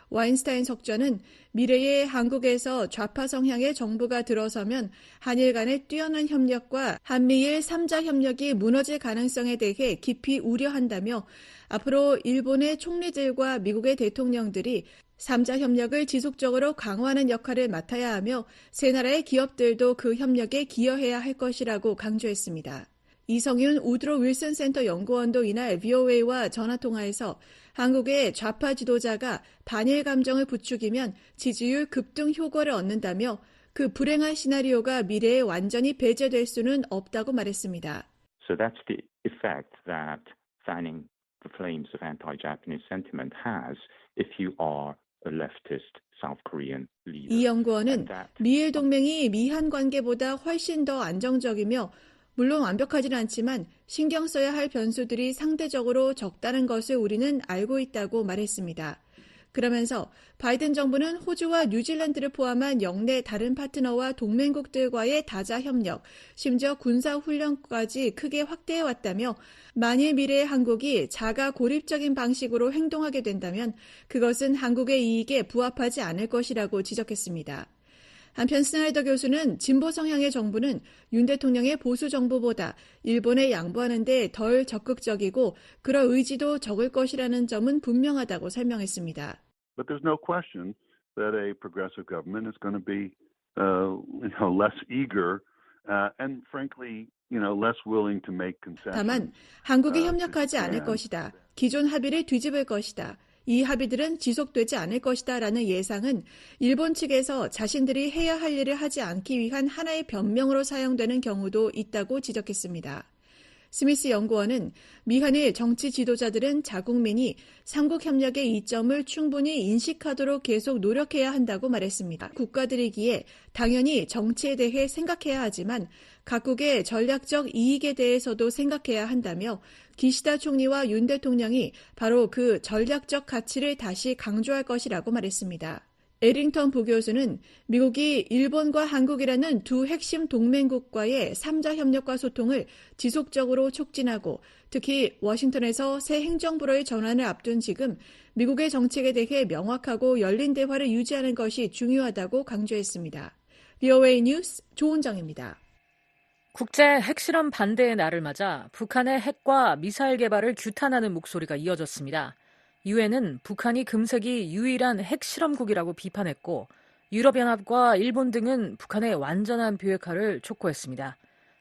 와인스타인 석좌는 미래에 한국에서 좌파 성향의 정부가 들어서면 한일 간의 뛰어난 협력과 한미일 3자 협력이 무너질 가능성에 대해 깊이 우려한다며 앞으로 일본의 총리들과 미국의 대통령들이 3자 협력을 지속적으로 강화하는 역할을 맡아야 하며 세 나라의 기업들도 그 협력에 기여해야 할 것이라고 강조했습니다. 이성윤 우드로 윌슨 센터 연구원도 이날 VOA와 전화통화에서 한국의 좌파 지도자가 반일 감정을 부추기면 지지율 급등 효과를 얻는다며 그 불행한 시나리오가 미래에 완전히 배제될 수는 없다고 말했습니다. So that's the effect that fanning the flames of anti-Japanese sentiment has if you are a leftist South Korean leader. 이 연구원은 미일 동맹이 미한 관계보다 훨씬 더 안정적이며 물론 완벽하지는 않지만 신경 써야 할 변수들이 상대적으로 적다는 것을 우리는 알고 있다고 말했습니다. 그러면서 바이든 정부는 호주와 뉴질랜드를 포함한 영내 다른 파트너와 동맹국들과의 다자 협력, 심지어 군사 훈련까지 크게 확대해왔다며 만일 미래의 한국이 자가 고립적인 방식으로 행동하게 된다면 그것은 한국의 이익에 부합하지 않을 것이라고 지적했습니다. 한편 스나이더 교수는 진보 성향의 정부는 윤 대통령의 보수 정부보다 일본에 양보하는 데 덜 적극적이고 그럴 의지도 적을 것이라는 점은 분명하다고 설명했습니다. But there's no question that a progressive government is going to be less eager and frankly less willing to make concessions. 다만 한국이 협력하지 않을 것이다. 기존 합의를 뒤집을 것이다. 이 합의들은 지속되지 않을 것이다라는 예상은 일본 측에서 자신들이 해야 할 일을 하지 않기 위한 하나의 변명으로 사용되는 경우도 있다고 지적했습니다. 스미스 연구원은 미한일 정치 지도자들은 자국민이 삼국협력의 이점을 충분히 인식하도록 계속 노력해야 한다고 말했습니다. 국가들이기에 당연히 정치에 대해 생각해야 하지만 각국의 전략적 이익에 대해서도 생각해야 한다며 기시다 총리와 윤 대통령이 바로 그 전략적 가치를 다시 강조할 것이라고 말했습니다. 에링턴 부교수는 미국이 일본과 한국이라는 두 핵심 동맹국과의 3자 협력과 소통을 지속적으로 촉진하고 특히 워싱턴에서 새 행정부로의 전환을 앞둔 지금 미국의 정책에 대해 명확하고 열린 대화를 유지하는 것이 중요하다고 강조했습니다. VOA 뉴스 조은정입니다. 국제 핵실험 반대의 날을 맞아 북한의 핵과 미사일 개발을 규탄하는 목소리가 이어졌습니다. 유엔은 북한이 금세기 유일한 핵실험국이라고 비판했고 유럽연합과 일본 등은 북한의 완전한 비핵화를 촉구했습니다.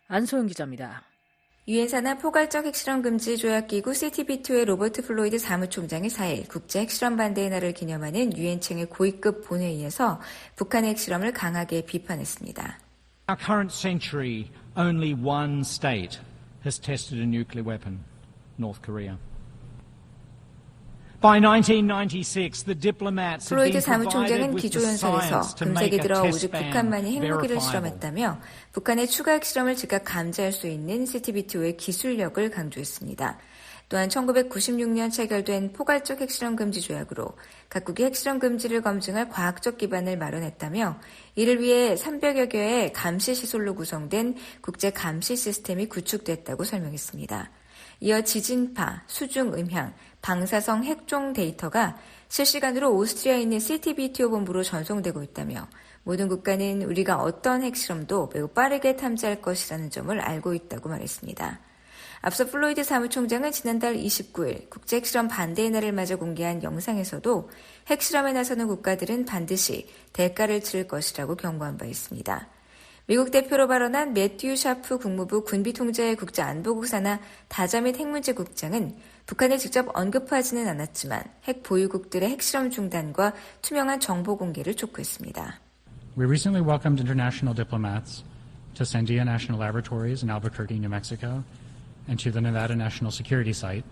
안소영 기자입니다. 유엔 산하 포괄적 핵실험 금지 조약기구 CTBTO의 로버트 플로이드 사무총장이 4일 국제 핵실험 반대의 날을 기념하는 유엔층의 고위급 본회의에서 북한의 핵실험을 강하게 비판했습니다. Our current century, only one state has tested a nuclear weapon, North Korea. 플로이드 사무총장은 기조연설에서 금세기 들어 오직 북한만이 핵무기를 실험했다며 북한의 추가 핵실험을 즉각 감지할 수 있는 CTBTO의 기술력을 강조했습니다. 또한 1996년 체결된 포괄적 핵실험 금지 조약으로 각국이 핵실험 금지를 검증할 과학적 기반을 마련했다며 이를 위해 300여 개의 감시 시설로 구성된 국제 감시 시스템이 구축됐다고 설명했습니다. 이어 지진파, 수중 음향, 방사성 핵종 데이터가 실시간으로 오스트리아에 있는 CTBTO 본부로 전송되고 있다며 모든 국가는 우리가 어떤 핵실험도 매우 빠르게 탐지할 것이라는 점을 알고 있다고 말했습니다. 앞서 플로이드 사무총장은 지난달 29일 국제 핵실험 반대의 날을 맞아 공개한 영상에서도 핵실험에 나서는 국가들은 반드시 대가를 치를 것이라고 경고한 바 있습니다. 미국 대표로 발언한 매튜 샤프 국무부 군비통제 국제안보국 산하 다자 및 핵문제국장은 북한을 직접 언급하지는 않았지만 핵 보유국들의 핵실험 중단과 투명한 정보 공개를 촉구했습니다. We recently welcomed international diplomats to Sandia National Laboratories in Albuquerque, New Mexico, and to the Nevada National Security Site.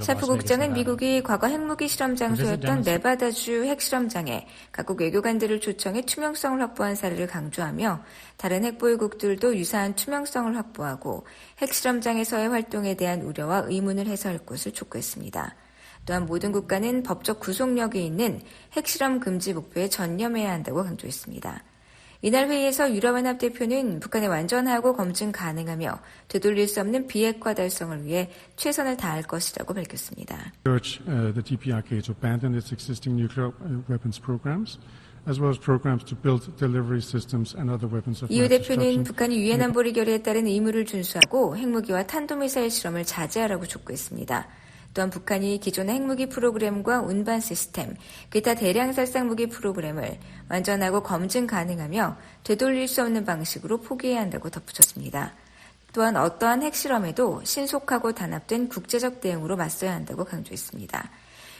샤프 국장은 미국이 과거 핵무기 실험 장소였던 네바다주 핵실험장에 각국 외교관들을 초청해 투명성을 확보한 사례를 강조하며 다른 핵보유국들도 유사한 투명성을 확보하고 핵실험장에서의 활동에 대한 우려와 의문을 해소할 것을 촉구했습니다. 또한 모든 국가는 법적 구속력이 있는 핵실험 금지 목표에 전념해야 한다고 강조했습니다. 이날 회의에서 유럽연합 대표는 북한의 완전하고 검증 가능하며 되돌릴 수 없는 비핵화 달성을 위해 최선을 다할 것이라고 밝혔습니다. The DPRK to abandon its existing nuclear weapons programs. As well as programs to build delivery systems and other weapons of 이유 대표는 북한이 유엔 안보리 결의에 따른 의무를 준수하고 핵무기와 탄도미사일 실험을 자제하라고 촉구했습니다. 또한 북한이 기존의 핵무기 프로그램과 운반 시스템, 기타 대량 살상 무기 프로그램을 완전하고 검증 가능하며 되돌릴 수 없는 방식으로 포기해야 한다고 덧붙였습니다. 또한 어떠한 핵실험에도 신속하고 단합된 국제적 대응으로 맞서야 한다고 강조했습니다.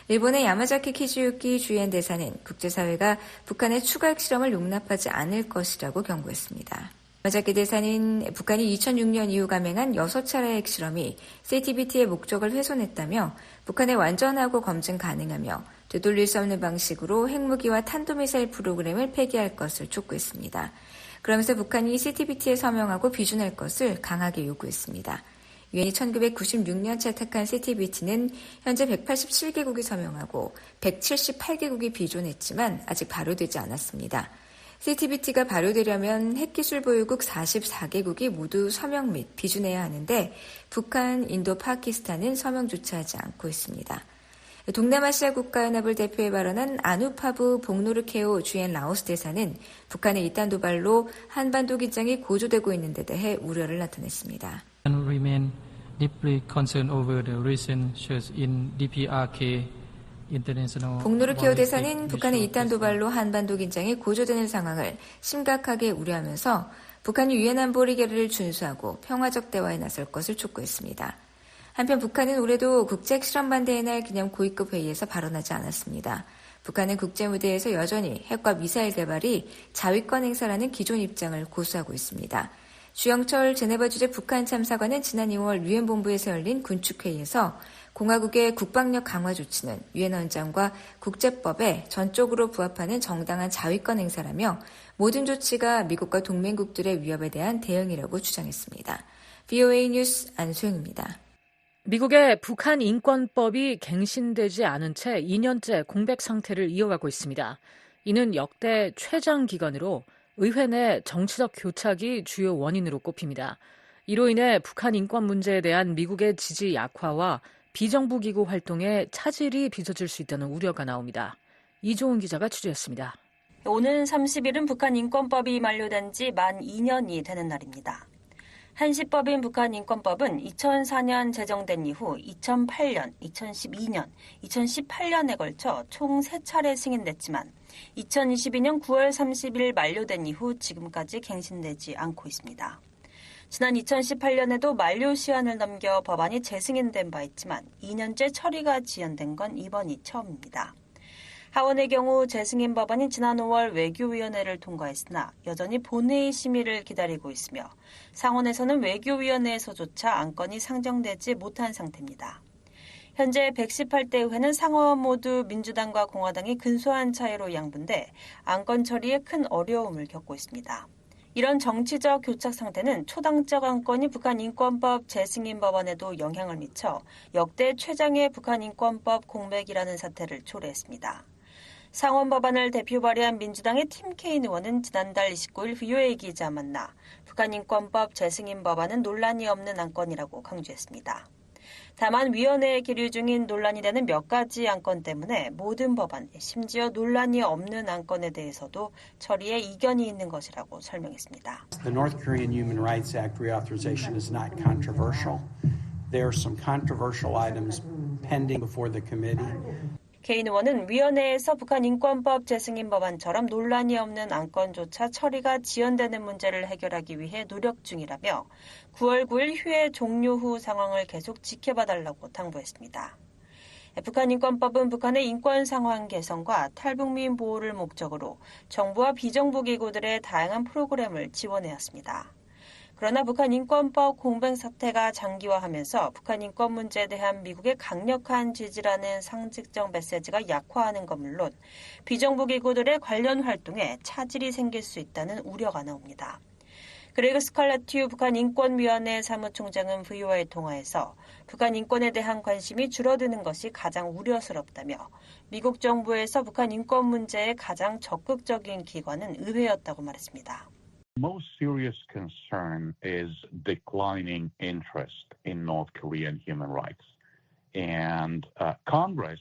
일본의 야마자키 키즈유키 주엔 대사는 국제사회가 북한의 추가 핵실험을 용납하지 않을 것이라고 경고했습니다. 야마자키 대사는 북한이 2006년 이후 감행한 6차례의 핵실험이 CTBT의 목적을 훼손했다며 북한의 완전하고 검증 가능하며 되돌릴 수 없는 방식으로 핵무기와 탄도미사일 프로그램을 폐기할 것을 촉구했습니다. 그러면서 북한이 CTBT에 서명하고 비준할 것을 강하게 요구했습니다. 유엔이 1996년 채택한 CTBT는 현재 187개국이 서명하고 178개국이 비준했지만 아직 발효되지 않았습니다. CTBT가 발효되려면 핵기술 보유국 44개국이 모두 서명 및 비준해야 하는데 북한, 인도, 파키스탄은 서명조차 하지 않고 있습니다. 동남아시아 국가연합을 대표해 발언한 아누파부 봉노르케오 주엔 라오스 대사는 북한의 이딴 도발로 한반도 긴장이 고조되고 있는 데 대해 우려를 나타냈습니다. And remain deeply concerned over the recent surge in DPRK. 봉노르케오 대사는 북한의 이딴 도발로 한반도 긴장이 고조되는 상황을 심각하게 우려하면서 북한이 유엔 안보리 결의를 준수하고 평화적 대화에 나설 것을 촉구했습니다. 한편 북한은 올해도 국제 핵실험 반대의 날 기념 고위급 회의에서 발언하지 않았습니다. 북한은 국제 무대에서 여전히 핵과 미사일 개발이 자위권 행사라는 기존 입장을 고수하고 있습니다. 주영철 제네바 주재 북한 참사관은 지난 2월 유엔 본부에서 열린 군축회의에서 공화국의 국방력 강화 조치는 유엔 헌장과 국제법에 전적으로 부합하는 정당한 자위권 행사라며 모든 조치가 미국과 동맹국들의 위협에 대한 대응이라고 주장했습니다. VOA 뉴스 안소영입니다. 미국의 북한 인권법이 갱신되지 않은 채 2년째 공백 상태를 이어가고 있습니다. 이는 역대 최장 기간으로 의회 내 정치적 교착이 주요 원인으로 꼽힙니다. 이로 인해 북한 인권 문제에 대한 미국의 지지 약화와 비정부 기구 활동에 차질이 빚어질 수 있다는 우려가 나옵니다. 이종훈 기자가 취재했습니다. 오는 30일은 북한 인권법이 만료된 지 만 2년이 되는 날입니다. 한시법인 북한인권법은 2004년 제정된 이후 2008년, 2012년, 2018년에 걸쳐 총 3차례 승인됐지만 2022년 9월 30일 만료된 이후 지금까지 갱신되지 않고 있습니다. 지난 2018년에도 만료 시한을 넘겨 법안이 재승인된 바 있지만 2년째 처리가 지연된 건 이번이 처음입니다. 하원의 경우 재승인 법안이 지난 5월 외교위원회를 통과했으나 여전히 본회의 심의를 기다리고 있으며 상원에서는 외교위원회에서조차 안건이 상정되지 못한 상태입니다. 현재 118대 의회는 상원 모두 민주당과 공화당이 근소한 차이로 양분돼 안건 처리에 큰 어려움을 겪고 있습니다. 이런 정치적 교착 상태는 초당적 안건이 북한인권법 재승인 법안에도 영향을 미쳐 역대 최장의 북한인권법 공백이라는 사태를 초래했습니다. 상원 법안을 대표 발의한 민주당의 팀 케인 의원은 지난달 29일 VOA 기자 만나 북한인권법 재승인 법안은 논란이 없는 안건이라고 강조했습니다. 다만 위원회에 기류 중인 논란이 되는 몇 가지 안건 때문에 모든 법안, 심지어 논란이 없는 안건에 대해서도 처리에 이견이 있는 것이라고 설명했습니다. The North Korean Human Rights Act reauthorization is not controversial. There are some controversial items pending before the committee. 케인 의원은 위원회에서 북한 인권법 재승인 법안처럼 논란이 없는 안건조차 처리가 지연되는 문제를 해결하기 위해 노력 중이라며 9월 9일 휴회 종료 후 상황을 계속 지켜봐달라고 당부했습니다. 북한 인권법은 북한의 인권 상황 개선과 탈북민 보호를 목적으로 정부와 비정부 기구들의 다양한 프로그램을 지원해왔습니다. 그러나 북한 인권법 공백 사태가 장기화하면서 북한 인권 문제에 대한 미국의 강력한 지지라는 상징적 메시지가 약화하는 것 물론 비정부 기구들의 관련 활동에 차질이 생길 수 있다는 우려가 나옵니다. 그레그 스칼라튜 북한 인권위원회 사무총장은 VOA의 통화에서 북한 인권에 대한 관심이 줄어드는 것이 가장 우려스럽다며 미국 정부에서 북한 인권 문제에 가장 적극적인 기관은 의회였다고 말했습니다. Most serious concern is declining interest in North Korean human rights. And Congress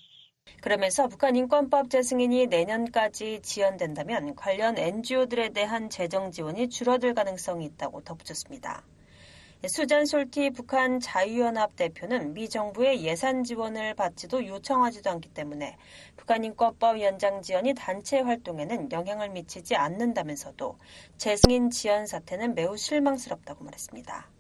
그러면서 북한 인권법 재승인이 내년까지 지연된다면 관련 NGO들에 대한 재정 지원이 줄어들 가능성이 있다고 덧붙였습니다. 수잔 솔티 북한 자유연합 대표는 미 정부의 예산 지원을 받지도 요청하지도 않기 때문에 북한 인권법 연장 지연이 단체 활동에는 영향을 미치지 않는다면서도 재승인 지연 사태는 매우 실망스럽다고 말했습니다.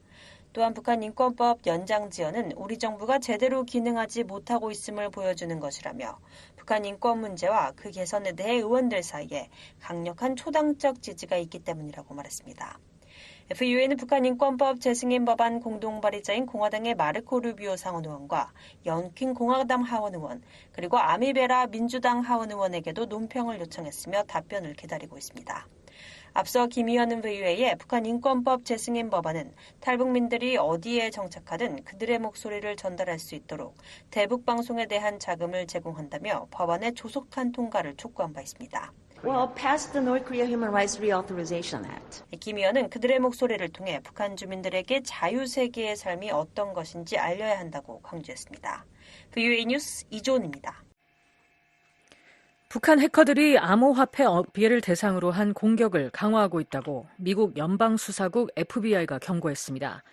또한 북한 인권법 연장 지연은 우리 정부가 제대로 기능하지 못하고 있음을 보여주는 것이라며 북한 인권 문제와 그 개선에 대해 의원들 사이에 강력한 초당적 지지가 있기 때문이라고 말했습니다. FUA는 북한 인권법 재승인 법안 공동 발의자인 공화당의 마르코 루비오 상원 의원과 연킨 공화당 하원 의원 그리고 아미베라 민주당 하원 의원에게도 논평을 요청했으며 답변을 기다리고 있습니다. 앞서 김 의원은 VOA에 북한 인권법 재승인 법안은 탈북민들이 어디에 정착하든 그들의 목소리를 전달할 수 있도록 대북 방송에 대한 자금을 제공한다며 법안의 조속한 통과를 촉구한 바 있습니다. Well, pass the North Korea Human Rights Reauthorization Act. 김 의원은 그들의 목소리를 통해 북한 주민들에게 자유세계의 삶이 어떤 것인지 알려야 한다고 강조했습니다. VOA 뉴스 이조은입니다. 북한 해커들이 암호화폐 업계를 대상으로 한 공격을 강화하고 있다고 미국 연방수사국 FBI가 경고했습니다.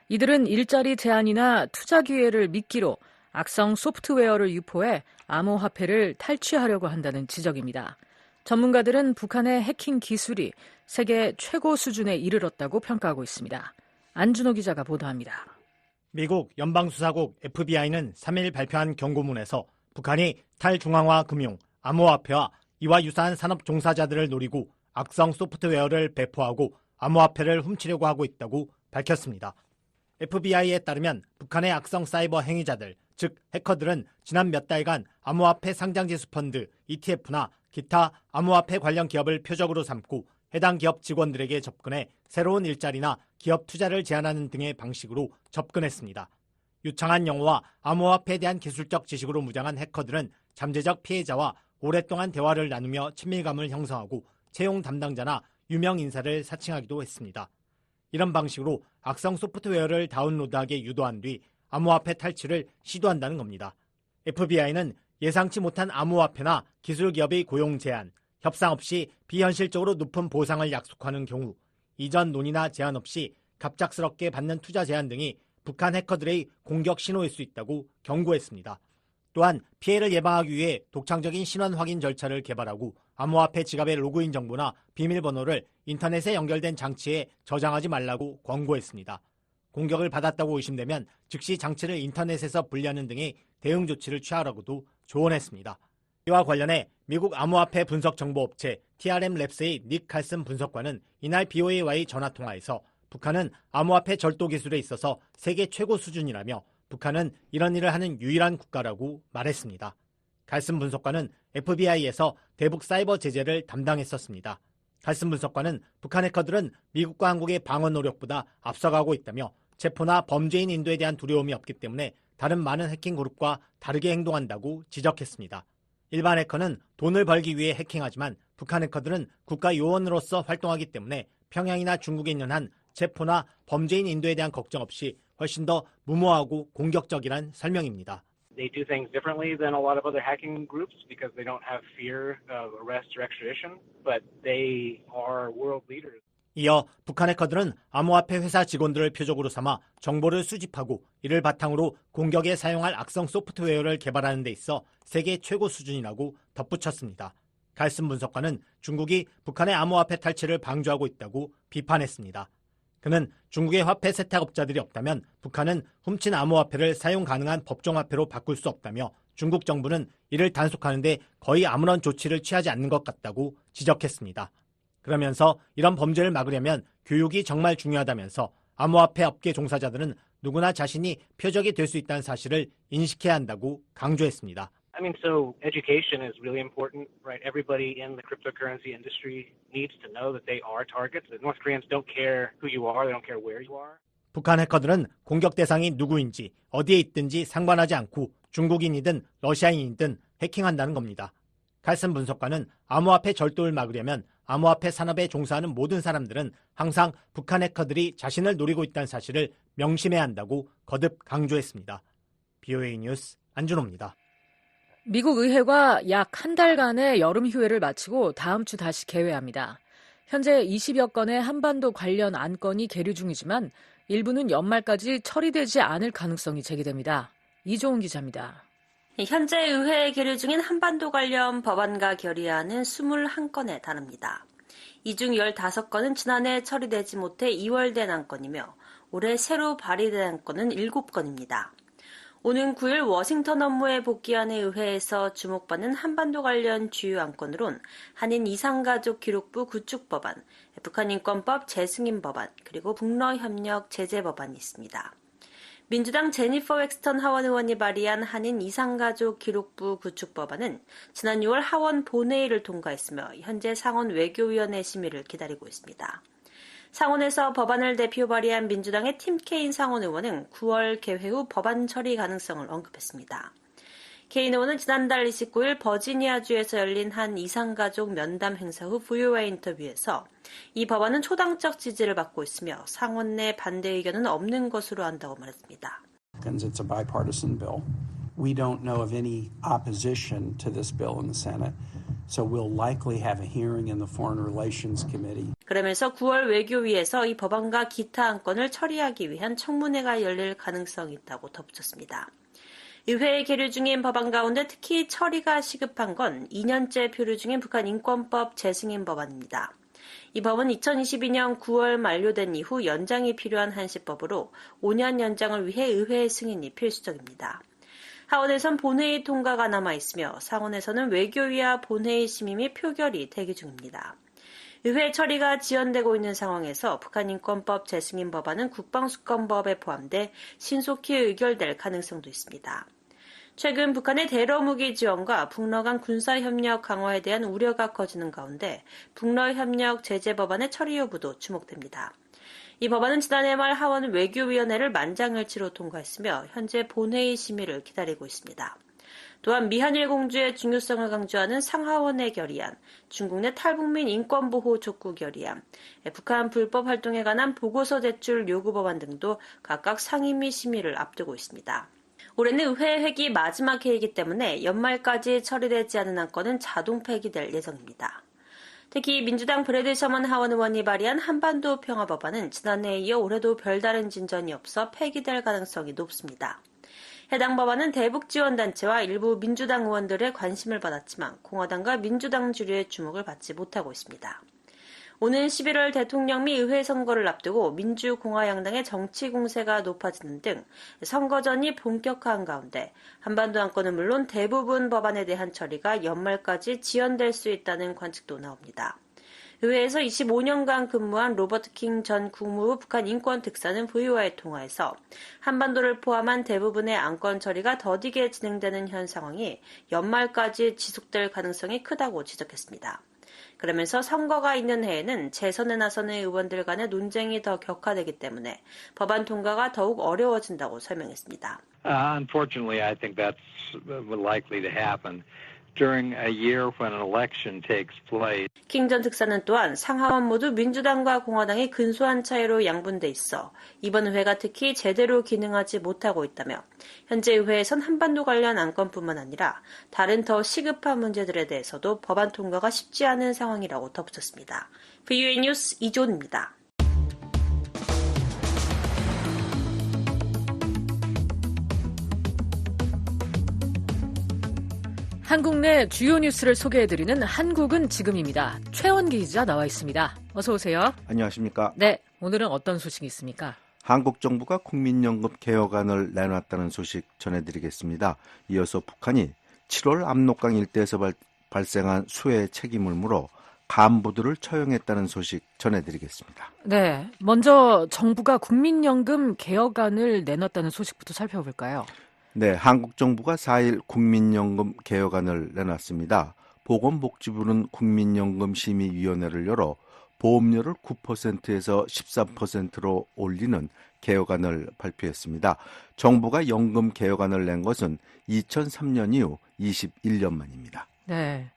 이들은 일자리 제한이나 투자 기회를 미끼로 악성 소프트웨어를 유포해 암호화폐를 탈취하려고 한다는 지적입니다. 전문가들은 북한의 해킹 기술이 세계 최고 수준에 이르렀다고 평가하고 있습니다. 안준호 기자가 보도합니다. 미국 연방수사국 FBI는 3일 발표한 경고문에서 북한이 탈중앙화 금융, 암호화폐와 이와 유사한 산업 종사자들을 노리고 악성 소프트웨어를 배포하고 암호화폐를 훔치려고 하고 있다고 밝혔습니다. FBI에 따르면 북한의 악성 사이버 행위자들, 즉 해커들은 지난 몇 달간 암호화폐 상장지수 펀드, ETF나 기타 암호화폐 관련 기업을 표적으로 삼고 해당 기업 직원들에게 접근해 새로운 일자리나 기업 투자를 제안하는 등의 방식으로 접근했습니다. 유창한 영어와 암호화폐에 대한 기술적 지식으로 무장한 해커들은 잠재적 피해자와 오랫동안 대화를 나누며 친밀감을 형성하고 채용 담당자나 유명 인사를 사칭하기도 했습니다. 이런 방식으로 악성 소프트웨어를 다운로드하게 유도한 뒤 암호화폐 탈취를 시도한다는 겁니다. FBI는 예상치 못한 암호화폐나 기술 기업의 고용 제한, 협상 없이 비현실적으로 높은 보상을 약속하는 경우, 이전 논의나 제한 없이 갑작스럽게 받는 투자 제한 등이 북한 해커들의 공격 신호일 수 있다고 경고했습니다. 또한 피해를 예방하기 위해 독창적인 신원 확인 절차를 개발하고 암호화폐 지갑의 로그인 정보나 비밀번호를 인터넷에 연결된 장치에 저장하지 말라고 권고했습니다. 공격을 받았다고 의심되면 즉시 장치를 인터넷에서 분리하는 등의 대응 조치를 취하라고도 조언했습니다. 이와 관련해 미국 암호화폐 분석 정보업체 TRM랩스의 닉 칼슨 분석관은 이날 BOA와의 전화통화에서 북한은 암호화폐 절도 기술에 있어서 세계 최고 수준이라며 북한은 이런 일을 하는 유일한 국가라고 말했습니다. 칼슨 분석관은 FBI에서 대북 사이버 제재를 담당했었습니다. 칼슨 분석관은 북한 해커들은 미국과 한국의 방어 노력보다 앞서가고 있다며 체포나 범죄인 인도에 대한 두려움이 없기 때문에 다른 많은 해킹 그룹과 다르게 행동한다고 지적했습니다. 일반 해커는 돈을 벌기 위해 해킹하지만 북한 해커들은 국가 요원으로서 활동하기 때문에 평양이나 중국에 있는 한 체포나 범죄인 인도에 대한 걱정 없이 훨씬 더 무모하고 공격적이란 설명입니다. They do things differently than a lot of other hacking groups because they don't have fear of arrest or extradition, but they are world leaders. 이어 북한 해커들은 암호화폐 회사 직원들을 표적으로 삼아 정보를 수집하고 이를 바탕으로 공격에 사용할 악성 소프트웨어를 개발하는 데 있어 세계 최고 수준이라고 덧붙였습니다. 칼슨 분석관은 중국이 북한의 암호화폐 탈취를 방조하고 있다고 비판했습니다. 그는 중국의 화폐 세탁업자들이 없다면 북한은 훔친 암호화폐를 사용 가능한 법정화폐로 바꿀 수 없다며 중국 정부는 이를 단속하는 데 거의 아무런 조치를 취하지 않는 것 같다고 지적했습니다. 그러면서 이런 범죄를 막으려면 교육이 정말 중요하다면서 암호화폐 업계 종사자들은 누구나 자신이 표적이 될 수 있다는 사실을 인식해야 한다고 강조했습니다. I mean, so education is really important, right? Everybody in the cryptocurrency industry needs to know that they are targets. The North Koreans don't care who you are, they don't care where you are. 북한 해커들은 공격 대상이 누구인지 어디에 있든지 상관하지 않고 중국인이든 러시아인이든 해킹한다는 겁니다. 칼슨 분석가는 암호화폐 절도를 막으려면 암호화폐 산업에 종사하는 모든 사람들은 항상 북한 해커들이 자신을 노리고 있다는 사실을 명심해야 한다고 거듭 강조했습니다. BOA 뉴스 안준호입니다. 미국 의회가 약 한 달간의 여름 휴회를 마치고 다음 주 다시 개회합니다. 현재 20여 건의 한반도 관련 안건이 계류 중이지만 일부는 연말까지 처리되지 않을 가능성이 제기됩니다. 이종훈 기자입니다. 현재 의회에 계류 중인 한반도 관련 법안과 결의안은 21건에 달합니다. 이 중 15건은 지난해 처리되지 못해 2월된 안건이며 올해 새로 발의된 안건은 7건입니다. 오는 9일 워싱턴 업무에 복귀하는 의회에서 주목받는 한반도 관련 주요 안건으론 한인 이상가족 기록부 구축 법안, 북한 인권법 재승인 법안, 그리고 북러협력 제재 법안이 있습니다. 민주당 제니퍼 웩스턴 하원 의원이 발의한 한인 이상가족 기록부 구축 법안은 지난 6월 하원 본회의를 통과했으며 현재 상원 외교위원회 심의를 기다리고 있습니다. 상원에서 법안을 대표 발의한 민주당의 팀 케인 상원 의원은 9월 개회 후 법안 처리 가능성을 언급했습니다. 케인 의원은 지난달 29일 버지니아주에서 열린 한 이상가족 면담 행사 후 VOA의 인터뷰에서 이 법안은 초당적 지지를 받고 있으며 상원 내 반대 의견은 없는 것으로 안다고 말했습니다. It's a bipartisan bill. We don't know of any opposition to this bill in the Senate. So we'll likely have a hearing in the Foreign Relations Committee. 그러면서 9월 외교위에서 이 법안과 기타 안건을 처리하기 위한 청문회가 열릴 가능성이 있다고 덧붙였습니다. 의회에 계류 중인 법안 가운데 특히 처리가 시급한 건 2년째 표류 중인 북한 인권법 재승인 법안입니다. 이 법은 2022년 9월 만료된 이후 연장이 필요한 한시법으로 5년 연장을 위해 의회 승인이 필수적입니다. 하원에선 본회의 통과가 남아있으며 상원에서는 외교위와 본회의 심의 및 표결이 대기 중입니다. 의회 처리가 지연되고 있는 상황에서 북한인권법 재승인 법안은 국방수권법에 포함돼 신속히 의결될 가능성도 있습니다. 최근 북한의 대러무기 지원과 북러 간 군사협력 강화에 대한 우려가 커지는 가운데 북러협력 제재 법안의 처리 여부도 주목됩니다. 이 법안은 지난해 말 하원 외교위원회를 만장일치로 통과했으며 현재 본회의 심의를 기다리고 있습니다. 또한 미한일 공조의 중요성을 강조하는 상하원의 결의안, 중국 내 탈북민 인권보호 촉구 결의안, 북한 불법 활동에 관한 보고서 제출 요구 법안 등도 각각 상임위 심의를 앞두고 있습니다. 올해는 의회 회기 마지막 회이기 때문에 연말까지 처리되지 않은 안건은 자동 폐기될 예정입니다. 특히 민주당 브래드 셔먼 하원 의원이 발의한 한반도 평화 법안은 지난해에 이어 올해도 별다른 진전이 없어 폐기될 가능성이 높습니다. 해당 법안은 대북지원단체와 일부 민주당 의원들의 관심을 받았지만 공화당과 민주당 주류의 주목을 받지 못하고 있습니다. 오는 11월 대통령 및 의회 선거를 앞두고 민주공화 양당의 정치 공세가 높아지는 등 선거전이 본격화한 가운데 한반도 안건은 물론 대부분 법안에 대한 처리가 연말까지 지연될 수 있다는 관측도 나옵니다. 의회에서 25년간 근무한 로버트 킹 전 국무부 북한 인권특사는 VOA에 통화해서 한반도를 포함한 대부분의 안건 처리가 더디게 진행되는 현 상황이 연말까지 지속될 가능성이 크다고 지적했습니다. 그러면서 선거가 있는 해에는 재선에 나서는 의원들 간의 논쟁이 더 격화되기 때문에 법안 통과가 더욱 어려워진다고 설명했습니다. Unfortunately, I think that's likely to happen. During a year when an election takes place. 킹 전 특사는 또한 상하원 모두 민주당과 공화당이 근소한 차이로 양분돼 있어 이번 의회가 특히 제대로 기능하지 못하고 있다며 현재 의회에선 한반도 관련 안건뿐만 아니라 다른 더 시급한 문제들에 대해서도 법안 통과가 쉽지 않은 상황이라고 덧붙였습니다. VOA 뉴스 이존입니다. 한국 내 주요 뉴스를 소개해드리는 한국은 지금입니다. 최원기 기자 나와 있습니다. 어서 오세요. 안녕하십니까. 네, 오늘은 어떤 소식이 있습니까? 한국 정부가 국민연금 개혁안을 내놨다는 소식 전해드리겠습니다. 이어서 북한이 7월 압록강 일대에서 발생한 수해 책임을 물어 간부들을 처형했다는 소식 전해드리겠습니다. 네, 먼저 정부가 국민연금 개혁안을 내놨다는 소식부터 살펴볼까요? 네, 한국 정부가 4일 국민연금 개혁안을 내놨습니다. 보건복지부는 국민연금심의위원회를 열어 보험료를 9%에서 13%로 올리는 개혁안을 발표했습니다. 정부가 연금 개혁안을 낸 것은 2003년 이후 21년 만입니다. 네,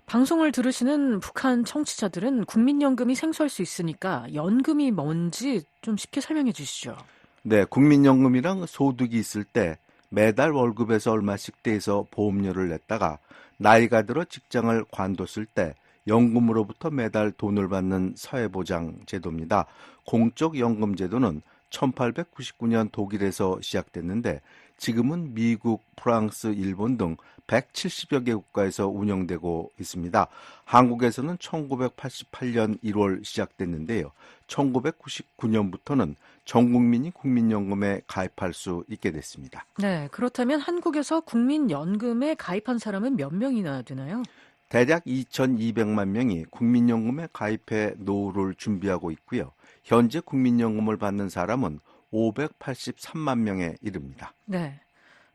방송을 들으시는 북한 청취자들은 국민연금이 생소할 수 있으니까 연금이 뭔지 좀 쉽게 설명해 주시죠. 네, 국민연금이랑 소득이 있을 때 매달 월급에서 얼마씩 떼서 보험료를 냈다가 나이가 들어 직장을 관뒀을 때 연금으로부터 매달 돈을 받는 사회보장 제도입니다. 공적 연금 제도는 1899년 독일에서 시작됐는데 지금은 미국, 프랑스, 일본 등 170여 개 국가에서 운영되고 있습니다. 한국에서는 1988년 1월 시작됐는데요. 1999년부터는 전 국민이 국민연금에 가입할 수 있게 됐습니다. 네, 그렇다면 한국에서 국민연금에 가입한 사람은 몇 명이나 되나요? 대략 2,200만 명이 국민연금에 가입해 노후를 준비하고 있고요. 현재 국민연금을 받는 사람은 583만 명에 이릅니다. 네.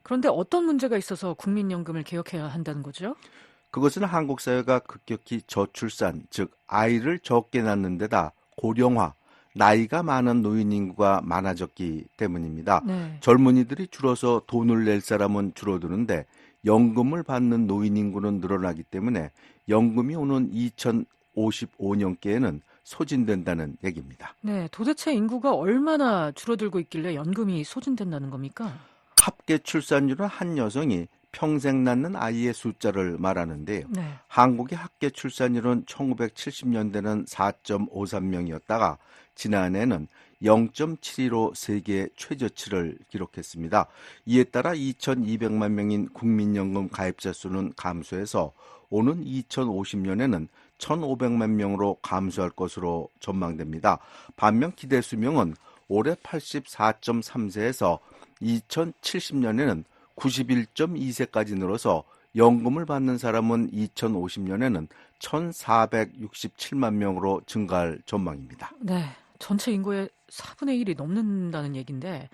그런데 어떤 문제가 있어서 국민연금을 개혁해야 한다는 거죠? 그것은 한국 사회가 급격히 저출산, 즉 아이를 적게 낳는 데다 고령화, 나이가 많은 노인 인구가 많아졌기 때문입니다. 네. 젊은이들이 줄어서 돈을 낼 사람은 줄어드는데 연금을 받는 노인 인구는 늘어나기 때문에 연금이 오는 2055년께에는 소진된다는 얘기입니다. 네, 도대체 인구가 얼마나 줄어들고 있길래 연금이 소진된다는 겁니까? 합계 출산율은 한 여성이 평생 낳는 아이의 숫자를 말하는데요. 네. 한국의 합계 출산율은 1970년대는 4.53명이었다가 지난해는 0.72로 세계 최저치를 기록했습니다. 이에 따라 2,200만 명인 국민연금 가입자 수는 감소해서 오는 2050년에는 1,500만 명으로 감소할 것으로 전망됩니다. 반면 기대 수명은 올해 84.3세에서 2070년에는 91.2세까지 늘어서 연금을 받는 사람은 2050년에는 1,467만 명으로 증가할 전망입니다. 네, 전체 인구의 4분의 1이 넘는다는 얘기인데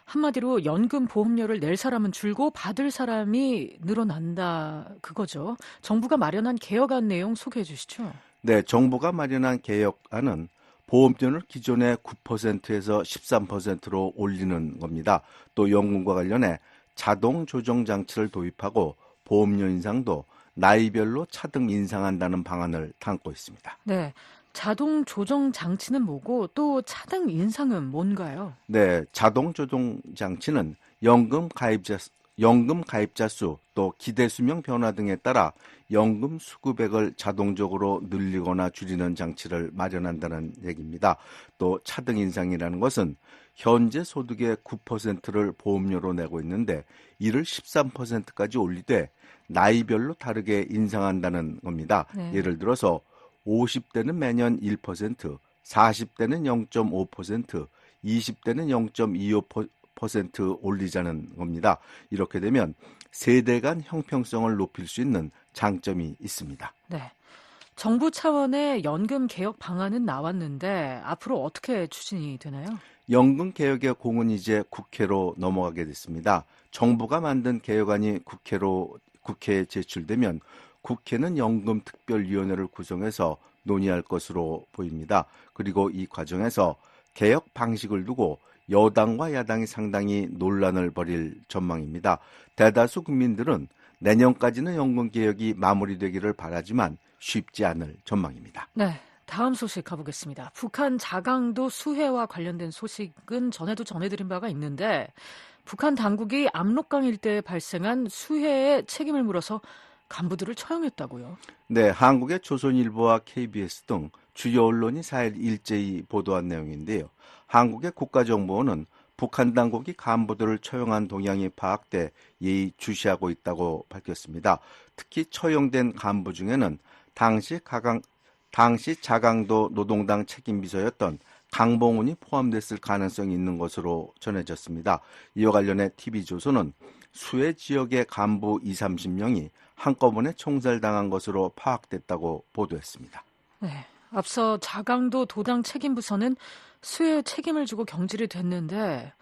한마디로 연금 보험료를 낼 사람은 줄고 받을 사람이 늘어난다 그거죠. 정부가 마련한 개혁안 내용 소개해 주시죠. 네, 정부가 마련한 개혁안은 보험료를 기존의 9%에서 13%로 올리는 겁니다. 또 연금과 관련해 자동 조정 장치를 도입하고 보험료 인상도 나이별로 차등 인상한다는 방안을 담고 있습니다. 네, 자동 조정 장치는 뭐고 또 차등 인상은 뭔가요? 네, 자동 조정 장치는 연금 가입자 수, 또 기대 수명 변화 등에 따라 연금 수급액을 자동적으로 늘리거나 줄이는 장치를 마련한다는 얘기입니다. 또 차등 인상이라는 것은 현재 소득의 9%를 보험료로 내고 있는데 이를 13%까지 올리되 나이별로 다르게 인상한다는 겁니다. 네. 예를 들어서 50대는 매년 1%, 40대는 0.5%, 20대는 0.25% 올리자는 겁니다. 이렇게 되면 세대 간 형평성을 높일 수 있는 장점이 있습니다. 네. 정부 차원의 연금 개혁 방안은 나왔는데 앞으로 어떻게 추진이 되나요? 연금 개혁의 공은 이제 국회로 넘어가게 됐습니다. 정부가 만든 개혁안이 국회에 제출되면 국회는 연금특별위원회를 구성해서 논의할 것으로 보입니다. 그리고 이 과정에서 개혁 방식을 두고 여당과 야당이 상당히 논란을 벌일 전망입니다. 대다수 국민들은 내년까지는 연금 개혁이 마무리되기를 바라지만 쉽지 않을 전망입니다. 네, 다음 소식 가보겠습니다. 북한 자강도 수해와 관련된 소식은 전에도 전해드린 바가 있는데 북한 당국이 압록강 일대에 발생한 수해에 책임을 물어서 간부들을 처형했다고요? 네, 한국의 조선일보와 KBS 등 주요 언론이 4일 일제히 보도한 내용인데요. 한국의 국가정보원은 북한 당국이 간부들을 처형한 동향이 파악돼 예의주시하고 있다고 밝혔습니다. 특히 처형된 간부 중에는 당시 자강도 노동당 책임비서였던 강봉훈이 포함됐을 가능성이 있는 것으로 전해졌습니다. 이와 관련해 TV조선은 수해 지역의 간부 20-30명이 한꺼번에 총살당한 것으로 파악됐다고 보도했습니다. 네, 앞서 자강도 도당 책임부서는 수해 책임을 지고 경질이 됐는데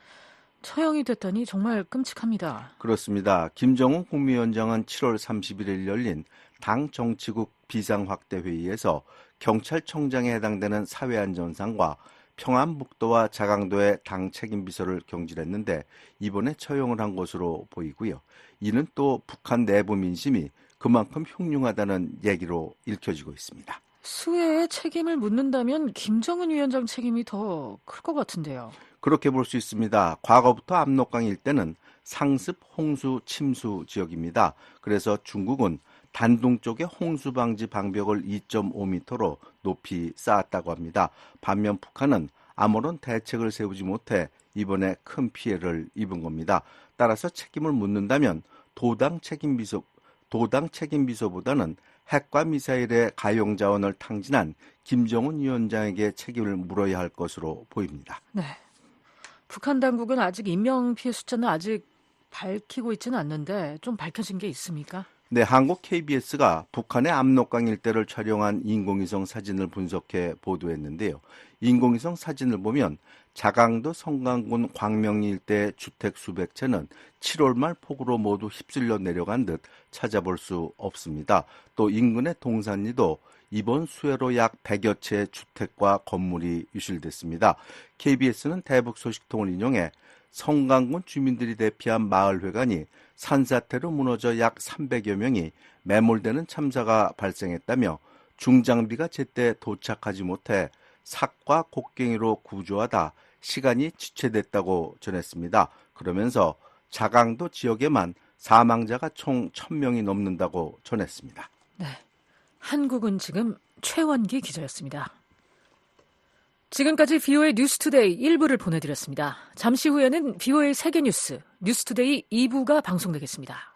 처형이 됐다니 정말 끔찍합니다. 그렇습니다. 김정은 국무위원장은 7월 31일 열린 당 정치국 비상확대회의에서 경찰청장에 해당되는 사회안전상과 평안북도와 자강도의 당 책임비서를 경질했는데 이번에 처형을 한 것으로 보이고요. 이는 또 북한 내부 민심이 그만큼 흉흉하다는 얘기로 읽혀지고 있습니다. 수해에 책임을 묻는다면 김정은 위원장 책임이 더 클 것 같은데요. 그렇게 볼 수 있습니다. 과거부터 압록강 일대는 상습 홍수 침수 지역입니다. 그래서 중국은 단둥 쪽에 홍수 방지 방벽을 2.5m로 높이 쌓았다고 합니다. 반면 북한은 아무런 대책을 세우지 못해 이번에 큰 피해를 입은 겁니다. 따라서 책임을 묻는다면 도당 책임비서보다는 핵과 미사일의 가용 자원을 탕진한 김정은 위원장에게 책임을 물어야 할 것으로 보입니다. 네, 북한 당국은 아직 인명피해 숫자는 아직 밝히고 있지는 않는데 좀 밝혀진 게 있습니까? 네, 한국 KBS가 북한의 압록강 일대를 촬영한 인공위성 사진을 분석해 보도했는데요. 인공위성 사진을 보면 자강도 성강군 광명리 일대 주택 수백 채는 7월 말 폭우로 모두 휩쓸려 내려간 듯 찾아볼 수 없습니다. 또 인근의 동산리도 이번 수해로 약 100여 채의 주택과 건물이 유실됐습니다. KBS는 대북 소식통을 인용해 성강군 주민들이 대피한 마을회관이 산사태로 무너져 약 300여 명이 매몰되는 참사가 발생했다며 중장비가 제때 도착하지 못해 삭과 곡괭이로 구조하다 시간이 지체됐다고 전했습니다. 그러면서 자강도 지역에만 사망자가 총 1,000명이 넘는다고 전했습니다. 네, 한국은 지금 최원기 기자였습니다. 지금까지 VOA 뉴스투데이 1부를 보내드렸습니다. 잠시 후에는 VOA 세계뉴스 뉴스투데이 2부가 방송되겠습니다.